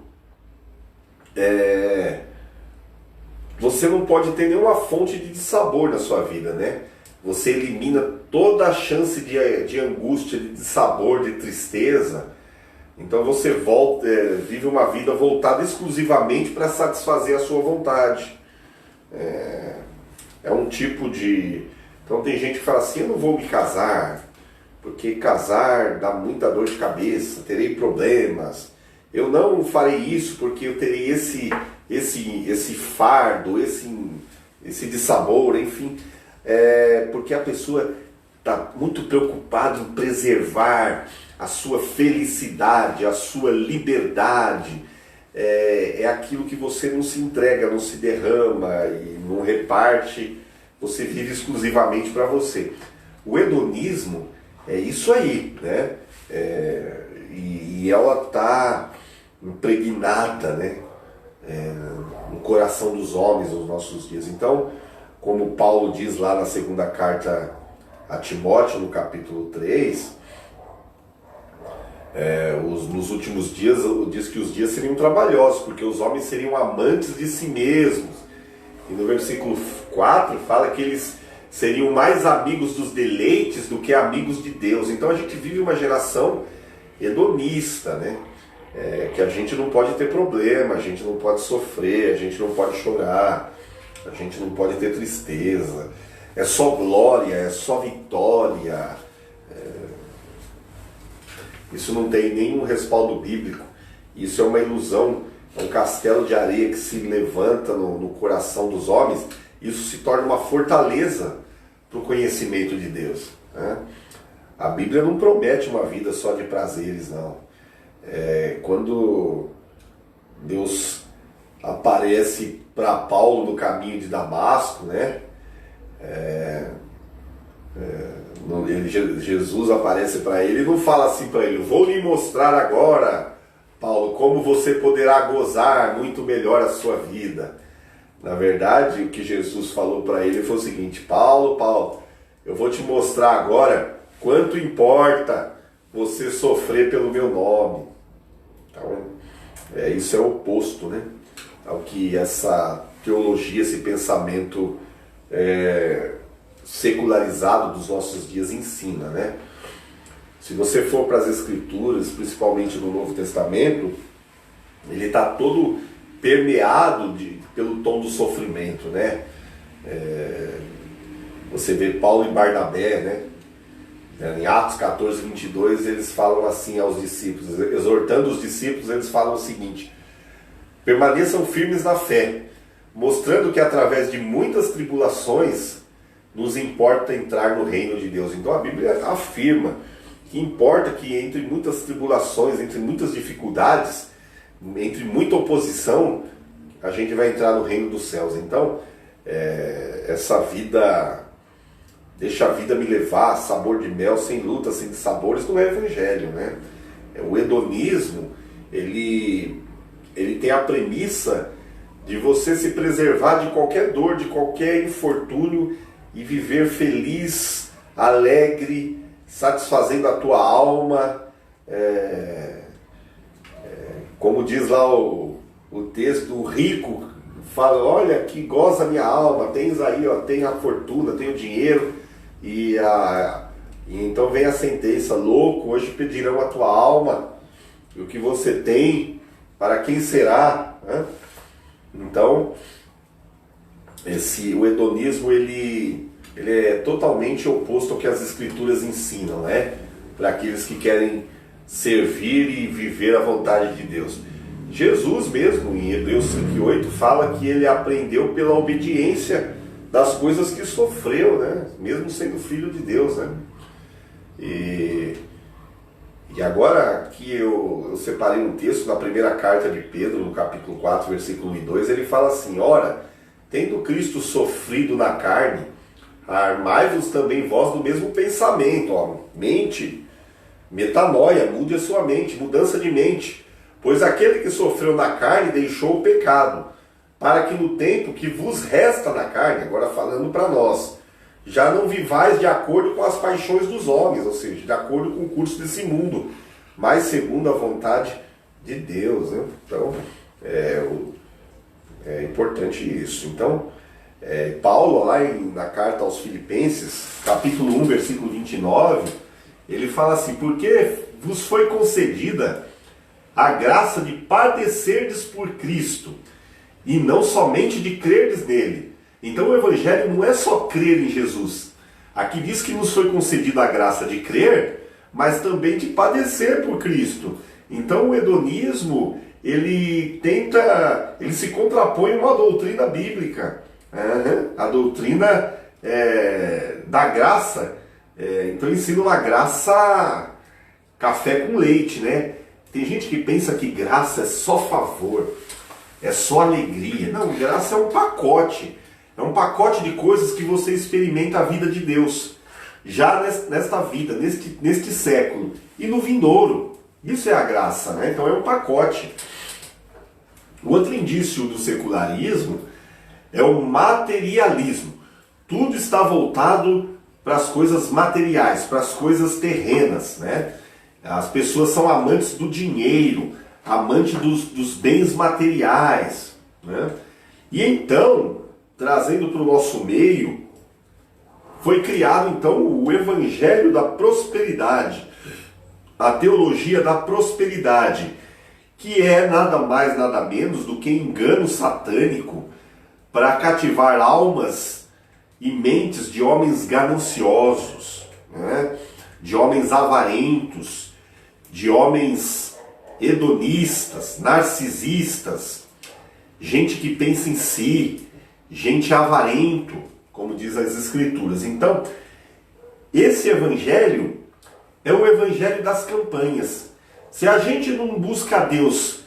você não pode ter nenhuma fonte de dissabor na sua vida, né? Você elimina toda a chance de angústia, de dissabor, de tristeza. Então você vive uma vida voltada exclusivamente para satisfazer a sua vontade. É um tipo de... Então tem gente que fala assim, eu não vou me casar, porque casar dá muita dor de cabeça, terei problemas. Eu não farei isso porque eu terei esse fardo, esse dissabor, enfim. Porque a pessoa está muito preocupada em preservar a sua felicidade, a sua liberdade. É aquilo que você não se entrega, não se derrama e não reparte, você vive exclusivamente para você. O hedonismo é isso aí, né? E ela está impregnada, né? No coração dos homens nos nossos dias. Então, como Paulo diz lá na segunda carta a Timóteo, no capítulo 3, nos últimos dias, diz que os dias seriam trabalhosos, porque os homens seriam amantes de si mesmos. E no versículo 4 fala que eles seriam mais amigos dos deleites do que amigos de Deus. Então a gente vive uma geração hedonista, né? Que a gente não pode ter problema, a gente não pode sofrer, a gente não pode chorar, a gente não pode ter tristeza. É só glória, é só vitória. Isso não tem nenhum respaldo bíblico. Isso é uma ilusão, é um castelo de areia que se levanta no coração dos homens. Isso se torna uma fortaleza para o conhecimento de Deus, né? A Bíblia não promete uma vida só de prazeres, não. Quando Deus aparece para Paulo no caminho de Damasco, né? Jesus aparece para ele e não fala assim para ele, vou lhe mostrar agora, Paulo, como você poderá gozar muito melhor a sua vida. Na verdade, o que Jesus falou para ele foi o seguinte, Paulo, eu vou te mostrar agora quanto importa você sofrer pelo meu nome. Então, isso é o oposto, né, ao que essa teologia, esse pensamento secularizado dos nossos dias ensina, né? Se você for para as Escrituras, principalmente no Novo Testamento, ele está todo permeado pelo tom do sofrimento, né? Você vê Paulo e Barnabé, né? Em Atos 14, 22, eles falam assim aos discípulos, exortando os discípulos, eles falam o seguinte, permaneçam firmes na fé, mostrando que através de muitas tribulações nos importa entrar no reino de Deus. Então a Bíblia afirma que importa que entre muitas tribulações, entre muitas dificuldades, entre muita oposição, a gente vai entrar no reino dos céus. Então, essa vida, deixa a vida me levar, sabor de mel, sem luta, sem sabores, não é evangelho, né? O hedonismo, ele tem a premissa de você se preservar de qualquer dor, de qualquer infortúnio e viver feliz, alegre, satisfazendo a tua alma. Como diz lá o texto, o rico fala, olha que goza a minha alma, tens aí, ó, tem a fortuna, tem o dinheiro, e então vem a sentença, louco, hoje pedirão a tua alma, e o que você tem, para quem será? Né? Então, o hedonismo, ele é totalmente oposto ao que as Escrituras ensinam, né? Para aqueles que querem servir e viver a vontade de Deus. Jesus mesmo, em Hebreus 5:8, fala que ele aprendeu pela obediência das coisas que sofreu, né? Mesmo sendo filho de Deus, né? E agora aqui eu separei um texto na primeira carta de Pedro, no capítulo 4, versículo 1 e 2, ele fala assim, ora, tendo Cristo sofrido na carne, armai-vos também vós do mesmo pensamento, ó, mente, metanoia, mude a sua mente, mudança de mente, pois aquele que sofreu na carne deixou o pecado, para que no tempo que vos resta na carne, agora falando para nós, já não vivais de acordo com as paixões dos homens, ou seja, de acordo com o curso desse mundo, mas segundo a vontade de Deus, né? Então, é importante isso. Então, Paulo, lá na carta aos Filipenses, capítulo 1, versículo 29, ele fala assim: porque vos foi concedida a graça de padecerdes por Cristo, e não somente de crerdes nele. Então o Evangelho não é só crer em Jesus. Aqui diz que nos foi concedida a graça de crer, mas também de padecer por Cristo. Então o hedonismo, ele se contrapõe a uma doutrina bíblica, a doutrina da graça. Então ensina uma graça café com leite, né? Tem gente que pensa que graça é só favor, é só alegria. Não, graça é um pacote. É um pacote de coisas que você experimenta a vida de Deus, já nesta vida, neste século, e no vindouro. Isso é a graça, né? Então é um pacote. O outro indício do secularismo é o materialismo. Tudo está voltado para as coisas materiais, para as coisas terrenas, né? As pessoas são amantes do dinheiro, amantes dos bens materiais, né? E então, trazendo para o nosso meio, foi criado então o Evangelho da Prosperidade, a teologia da prosperidade, que é nada mais, nada menos do que engano satânico para cativar almas e mentes de homens gananciosos, né? De homens avarentos, de homens hedonistas, narcisistas, gente que pensa em si, gente avarento, como diz as Escrituras. Então, esse evangelho é o evangelho das campanhas. Se a gente não busca a Deus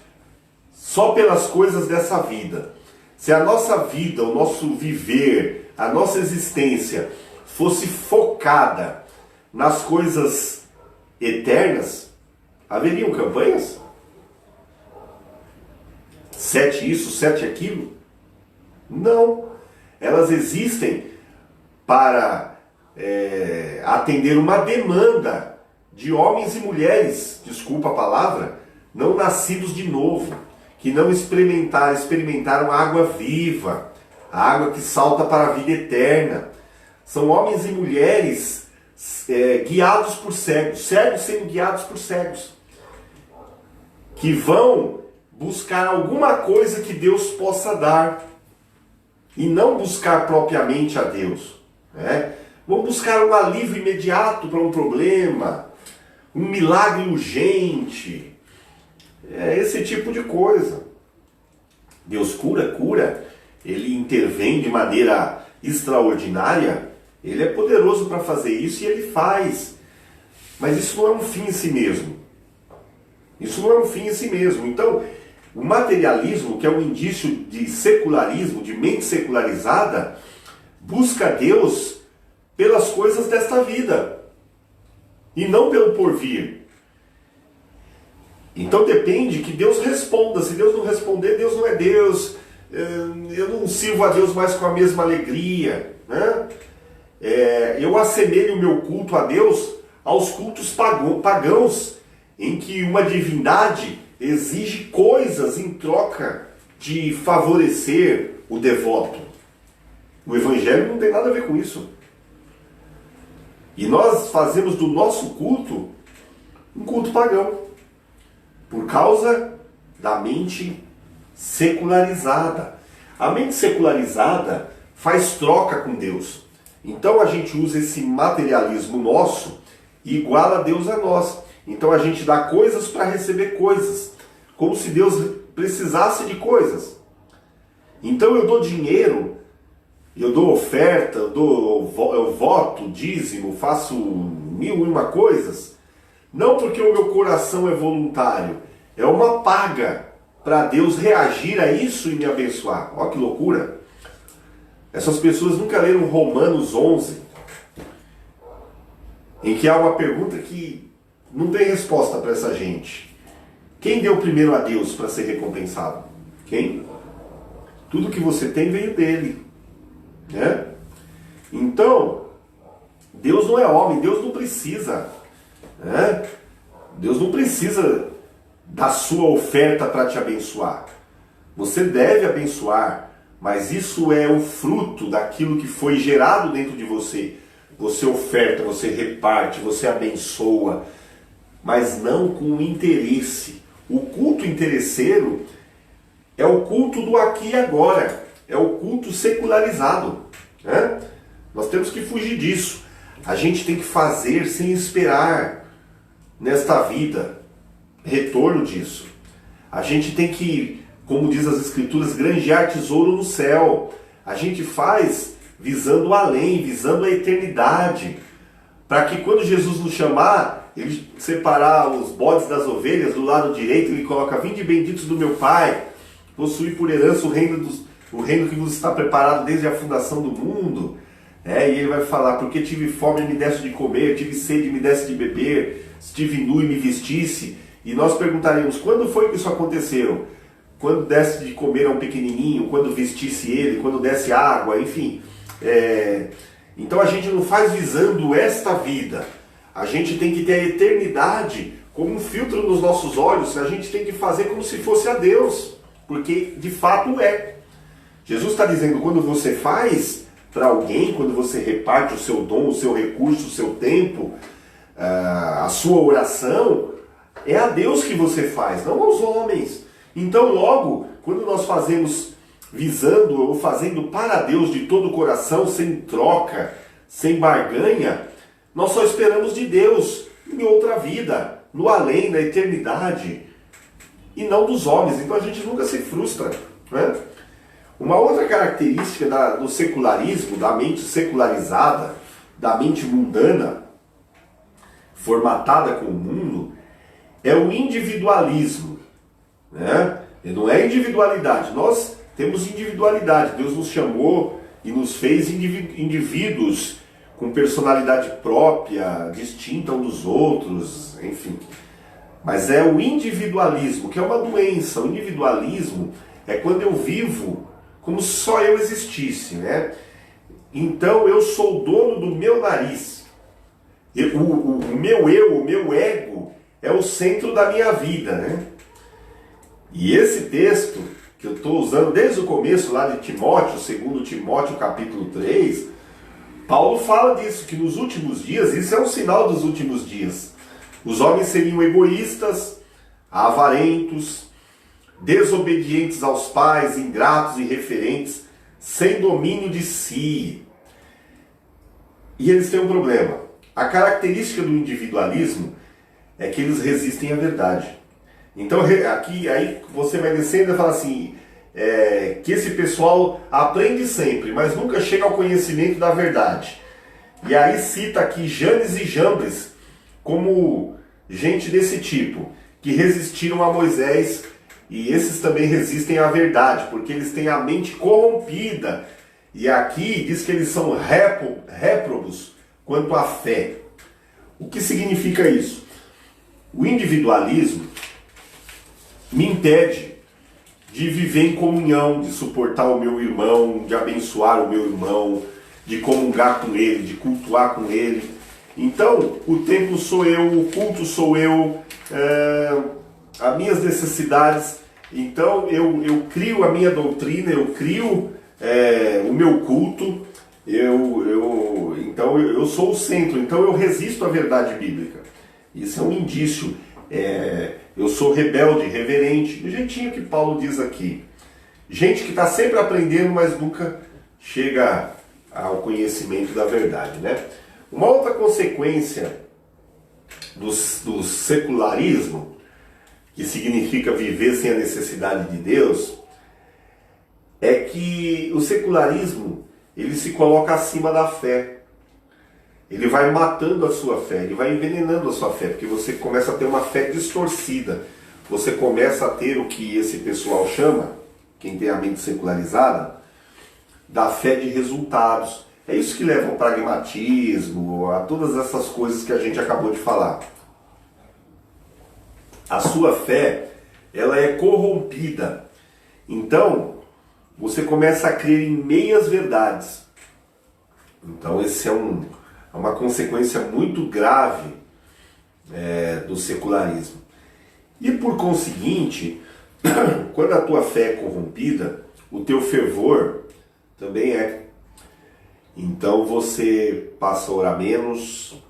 só pelas coisas dessa vida, se a nossa vida, o nosso viver, a nossa existência fosse focada nas coisas eternas, haveriam campanhas? 7 isso, 7 aquilo? Não. Elas existem para atender uma demanda de homens e mulheres, desculpa a palavra, não nascidos de novo, que não experimentaram a água viva, a água que salta para a vida eterna. São homens e mulheres guiados por cegos, cegos sendo guiados por cegos, que vão buscar alguma coisa que Deus possa dar, e não buscar propriamente a Deus, né? Vão buscar um alívio imediato para um problema, um milagre urgente, esse tipo de coisa. Deus cura, Ele intervém de maneira extraordinária, Ele é poderoso para fazer isso e Ele faz. Mas isso não é um fim em si mesmo. Isso não é um fim em si mesmo. Então, o materialismo, que é um indício de secularismo, de mente secularizada, busca Deus pelas coisas desta vida e não pelo porvir. Então depende que Deus responda. Se Deus não responder, Deus não é Deus. Eu não sirvo a Deus mais com a mesma alegria, né? Eu assemelho o meu culto a Deus aos cultos pagãos, em que uma divindade exige coisas em troca de favorecer o devoto. O Evangelho não tem nada a ver com isso. E nós fazemos do nosso culto um culto pagão, por causa da mente secularizada. A mente secularizada faz troca com Deus. Então a gente usa esse materialismo nosso e iguala Deus a nós. Então a gente dá coisas para receber coisas, como se Deus precisasse de coisas. Então eu dou dinheiro, eu dou oferta, eu voto, dízimo, faço 1001 coisas, não porque o meu coração é voluntário, é uma paga para Deus reagir a isso e me abençoar. Olha que loucura! Essas pessoas nunca leram Romanos 11, em que há uma pergunta que não tem resposta para essa gente. Quem deu primeiro a Deus para ser recompensado? Quem? Tudo que você tem veio dele, né? Então, Deus não é homem, Deus não precisa, né? Deus não precisa da sua oferta para te abençoar. Você deve abençoar, mas isso é o fruto daquilo que foi gerado dentro de você. Você oferta, você reparte, você abençoa, mas não com interesse. O culto interesseiro é o culto do aqui e agora, é o culto secularizado, né? Nós temos que fugir disso. A gente tem que fazer sem esperar nesta vida retorno disso. A gente tem que, como diz as Escrituras, granjear tesouro no céu. A gente faz visando além, visando a eternidade, para que quando Jesus nos chamar, ele separar os bodes das ovelhas, do lado direito ele coloca: vinde benditos do meu Pai, possuir por herança o reino que vos está preparado desde a fundação do mundo. E ele vai falar: porque tive fome e me deste de comer, tive sede e me deste de beber, estive nu e me vestisse. E nós perguntaremos: quando foi que isso aconteceu? Quando desse de comer a um pequenininho, quando vestisse ele, quando desse água, enfim. Então a gente não faz visando esta vida. A gente tem que ter a eternidade como um filtro nos nossos olhos. A gente tem que fazer como se fosse a Deus, porque de fato é. Jesus está dizendo: quando você faz para alguém, quando você reparte o seu dom, o seu recurso, o seu tempo, a sua oração, é a Deus que você faz, não aos homens. Então logo, quando nós fazemos visando ou fazendo para Deus de todo o coração, sem troca, sem barganha, nós só esperamos de Deus em outra vida, no além, na eternidade, e não dos homens. Então a gente nunca se frustra, né? Uma outra característica do secularismo, da mente secularizada, da mente mundana, formatada com o mundo, é o individualismo, né? E não é individualidade. Nós temos individualidade. Deus nos chamou e nos fez indivíduos com personalidade própria, distinta um dos outros, enfim. Mas é o individualismo, que é uma doença. O individualismo é quando eu vivo como se só eu existisse, né? Então eu sou dono do meu nariz. O meu eu, o meu ego é o centro da minha vida, né? E esse texto que eu estou usando desde o começo lá de Timóteo, 2 Timóteo capítulo 3, Paulo fala disso, que nos últimos dias, isso é um sinal dos últimos dias, os homens seriam egoístas, avarentos, desobedientes aos pais, ingratos e irreverentes, sem domínio de si. E eles têm um problema. A característica do individualismo é que eles resistem à verdade. Então aqui aí você vai descendo e fala assim, que esse pessoal aprende sempre, mas nunca chega ao conhecimento da verdade. E aí cita aqui Janes e Jambres como gente desse tipo, que resistiram a Moisés. E esses também resistem à verdade, porque eles têm a mente corrompida. E aqui diz que eles são réprobos quanto à fé. O que significa isso? O individualismo me impede de viver em comunhão, de suportar o meu irmão, de abençoar o meu irmão, de comungar com ele, de cultuar com ele. Então, o templo sou eu, o culto sou eu, as minhas necessidades. Então eu crio a minha doutrina, eu crio o meu culto, então eu sou o centro, então eu resisto à verdade bíblica. Isso é um indício. Eu sou rebelde, reverente, do jeitinho que Paulo diz aqui. Gente que está sempre aprendendo, mas nunca chega ao conhecimento da verdade, né? Uma outra consequência do secularismo, que significa viver sem a necessidade de Deus, é que o secularismo, ele se coloca acima da fé. Ele vai matando a sua fé, ele vai envenenando a sua fé, porque você começa a ter uma fé distorcida. Você começa a ter o que esse pessoal chama, quem tem a mente secularizada, da fé de resultados. É isso que leva ao pragmatismo, a todas essas coisas que a gente acabou de falar. A sua fé, ela é corrompida. Então, você começa a crer em meias verdades. Então esse é uma consequência muito grave do secularismo. E por conseguinte, quando a tua fé é corrompida, o teu fervor também é. Então você passa a orar menos,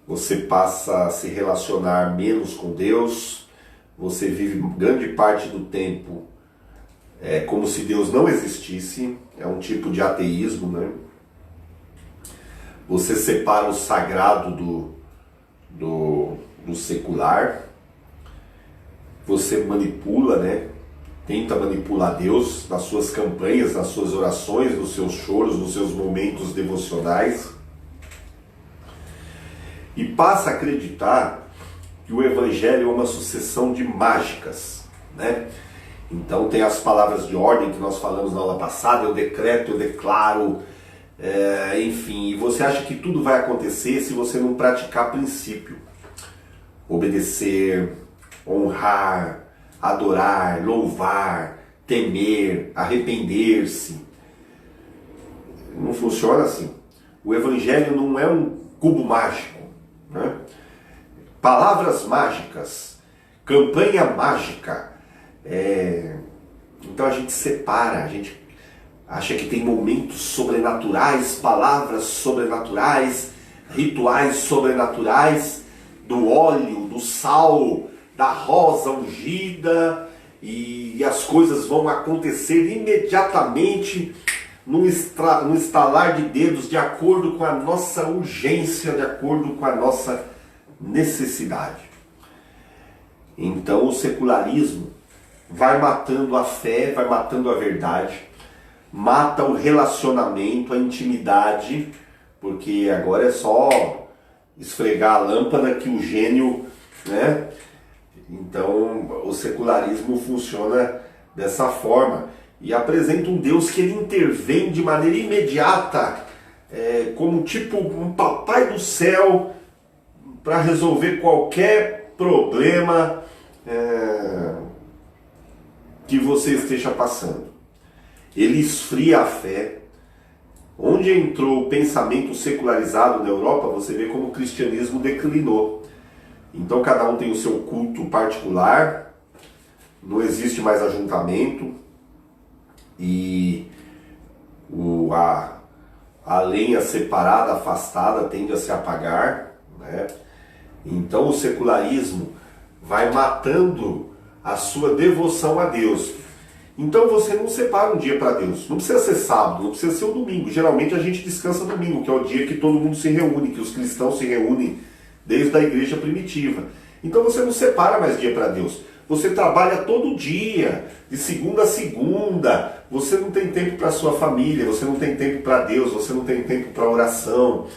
você passa a se relacionar menos com Deus, você vive grande parte do tempo como se Deus não existisse, é um tipo de ateísmo, né? Você separa o sagrado do secular, você manipula, né? Tenta manipular Deus nas suas campanhas, nas suas orações, nos seus choros, nos seus momentos devocionais. E passa a acreditar que o Evangelho é uma sucessão de mágicas, né? Então tem as palavras de ordem que nós falamos na aula passada, eu decreto, eu declaro, enfim, e você acha que tudo vai acontecer se você não praticar princípio. Obedecer, honrar, adorar, louvar, temer, arrepender-se. Não funciona assim. O Evangelho não é um cubo mágico, né? Palavras mágicas, campanha mágica. Então a gente separa, a gente acha que tem momentos sobrenaturais, palavras sobrenaturais, rituais sobrenaturais, do óleo, do sal, da rosa ungida, e as coisas vão acontecer imediatamente num estalar de dedos, de acordo com a nossa urgência, de acordo com a nossa necessidade. Então o secularismo vai matando a fé, vai matando a verdade, mata o relacionamento, a intimidade, porque agora é só esfregar a lâmpada que o gênio, né? Então o secularismo funciona dessa forma e apresenta um Deus que ele intervém de maneira imediata, como tipo um papai do céu para resolver qualquer problema que você esteja passando. Ele esfria a fé. Onde entrou o pensamento secularizado na Europa, você vê como o cristianismo declinou. Então cada um tem o seu culto particular, não existe mais ajuntamento, e a lenha separada, afastada, tende a se apagar, né? Então o secularismo vai matando a sua devoção a Deus. Então você não separa um dia para Deus. Não precisa ser sábado, não precisa ser o domingo. Geralmente a gente descansa domingo, que é o dia que todo mundo se reúne, que os cristãos se reúnem desde a igreja primitiva. Então você não separa mais dia para Deus. Você trabalha todo dia, de segunda a segunda. Você não tem tempo para sua família, você não tem tempo para Deus, você não tem tempo para oração.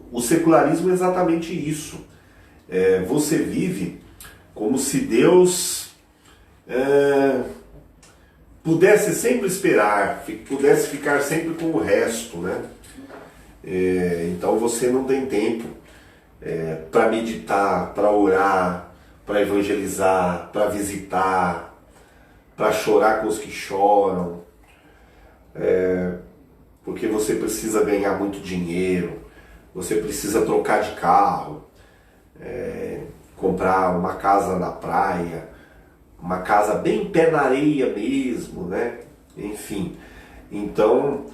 O secularismo é exatamente isso. Você vive como se Deus pudesse sempre esperar, pudesse ficar sempre com o resto, né? Então você não tem tempo para meditar, para orar, para evangelizar, para visitar, para chorar com os que choram, porque você precisa ganhar muito dinheiro, você precisa trocar de carro, comprar uma casa na praia, uma casa bem pé na areia mesmo, né? Enfim, então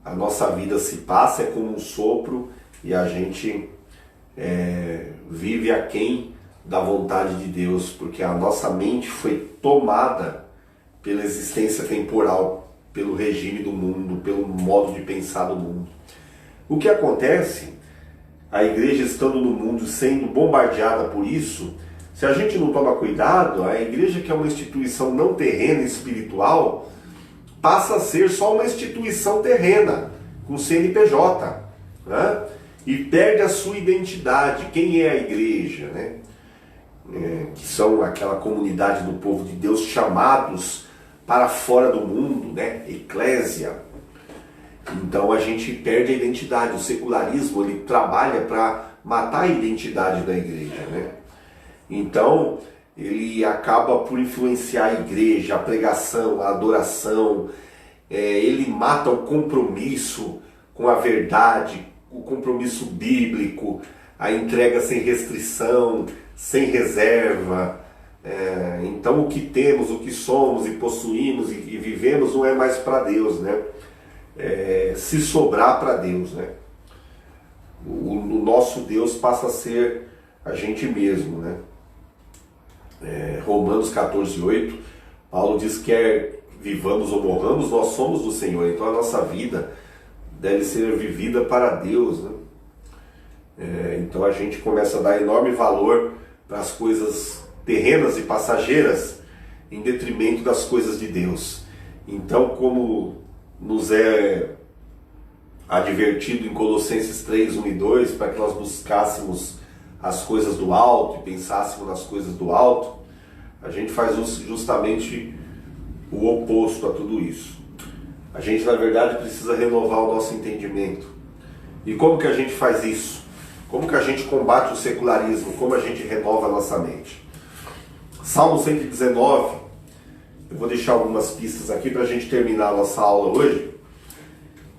a nossa vida se passa, é como um sopro, e a gente vive aquém da vontade de Deus, porque a nossa mente foi tomada pela existência temporal, pelo regime do mundo, pelo modo de pensar do mundo. O que acontece, a igreja estando no mundo, sendo bombardeada por isso, se a gente não toma cuidado, a igreja, que é uma instituição não terrena e espiritual, passa a ser só uma instituição terrena, com CNPJ, né? E perde a sua identidade. Quem é a igreja, né? Que são aquela comunidade do povo de Deus chamados para fora do mundo, né? Eclésia. Então a gente perde a identidade. O secularismo, ele trabalha para matar a identidade da igreja, né? Então ele acaba por influenciar a igreja, a pregação, a adoração. Ele mata o compromisso com a verdade, o compromisso bíblico, a entrega sem restrição, sem reserva. Então o que temos, o que somos e possuímos e vivemos não é mais para Deus, né? Se sobrar para Deus, né? O nosso Deus passa a ser a gente mesmo, né? Romanos 14:8, Paulo diz que quer vivamos ou morramos, nós somos do Senhor. Então a nossa vida deve ser vivida para Deus, né? Então a gente começa a dar enorme valor para as coisas terrenas e passageiras em detrimento das coisas de Deus. Então, como nos é advertido em Colossenses 3:1 e 2, para que nós buscássemos as coisas do alto e pensássemos nas coisas do alto, a gente faz justamente o oposto a tudo isso. A gente, na verdade, precisa renovar o nosso entendimento. E como que a gente faz isso? Como que a gente combate o secularismo? Como a gente renova a nossa mente? Salmo 119, eu vou deixar algumas pistas aqui para a gente terminar a nossa aula hoje.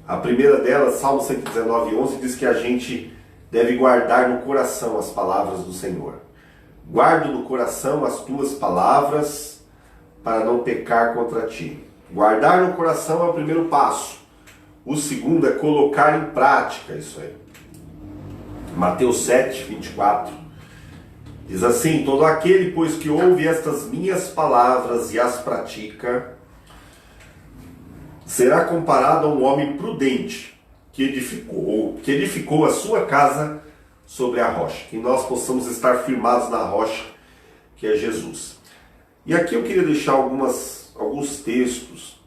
A primeira delas, Salmo 119:11, diz que a gente deve guardar no coração as palavras do Senhor. Guardo no coração as tuas palavras para não pecar contra ti. Guardar no coração é o primeiro passo. O segundo é colocar em prática isso aí. Mateus 7:24 diz assim: todo aquele, pois, que ouve estas minhas palavras e as pratica, será comparado a um homem prudente que edificou a sua casa sobre a rocha. Que nós possamos estar firmados na rocha, que é Jesus. E aqui eu queria deixar alguns textos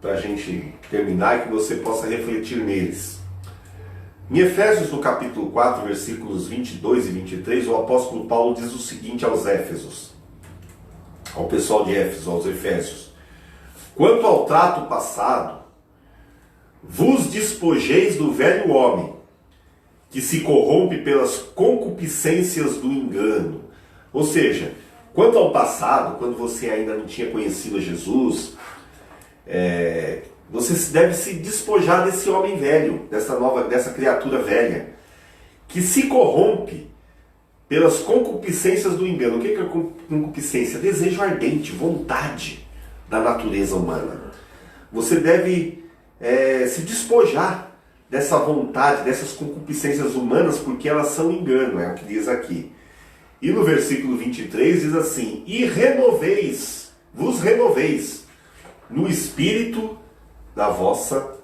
para a gente terminar e que você possa refletir neles. Em Efésios, no capítulo 4, versículos 22 e 23, o apóstolo Paulo diz o seguinte aos Éfesos, ao pessoal de Éfeso, aos Efésios: quanto ao trato passado, vos despojeis do velho homem, que se corrompe pelas concupiscências do engano. Ou seja, quanto ao passado, quando você ainda não tinha conhecido Jesus, você deve se despojar desse homem velho, dessa criatura velha, que se corrompe pelas concupiscências do engano. O que é concupiscência? Desejo ardente, vontade da natureza humana. Você deve se despojar dessa vontade, dessas concupiscências humanas, porque elas são engano, é o que diz aqui. E no versículo 23 diz assim: e vos renoveis no espírito da vossa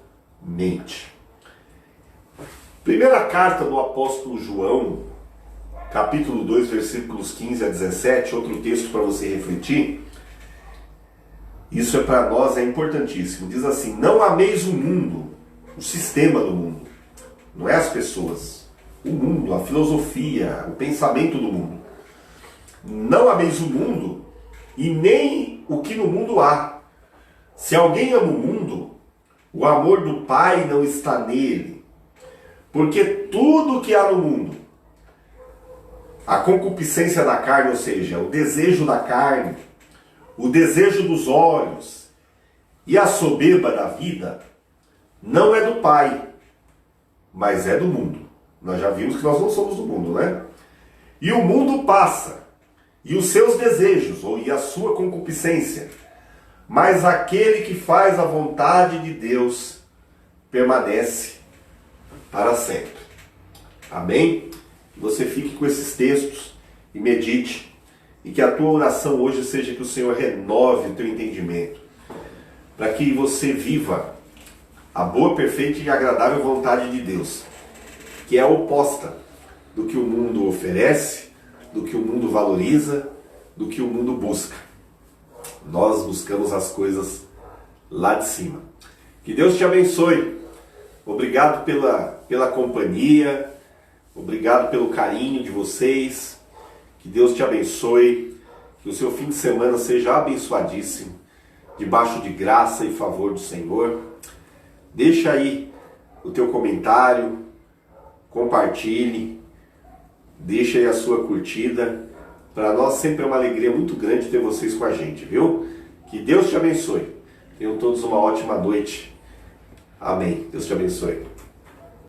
mente. Primeira carta do apóstolo João, capítulo 2, versículos 15 a 17, outro texto para você refletir. Isso para nós é importantíssimo. Diz assim: não ameis o mundo, o sistema do mundo, não é as pessoas, o mundo, a filosofia, o pensamento do mundo. Não ameis o mundo e nem o que no mundo há. Se alguém ama o mundo, o amor do Pai não está nele. Porque tudo que há no mundo, a concupiscência da carne, ou seja, o desejo da carne, o desejo dos olhos e a soberba da vida, não é do Pai, mas é do mundo. Nós já vimos que nós não somos do mundo, né? E o mundo passa, e os seus desejos, e a sua concupiscência, mas aquele que faz a vontade de Deus permanece para sempre. Amém? Você fique com esses textos e medite, e que a tua oração hoje seja que o Senhor renove o teu entendimento, para que você viva a boa, perfeita e agradável vontade de Deus, que é oposta do que o mundo oferece, do que o mundo valoriza, do que o mundo busca. Nós buscamos as coisas lá de cima. Que Deus te abençoe. Obrigado pela companhia, obrigado pelo carinho de vocês. Que Deus te abençoe, que o seu fim de semana seja abençoadíssimo, debaixo de graça e favor do Senhor. Deixa aí o teu comentário, compartilhe, deixa aí a sua curtida. Para nós sempre é uma alegria muito grande ter vocês com a gente, viu? Que Deus te abençoe. Tenham todos uma ótima noite. Amém. Deus te abençoe.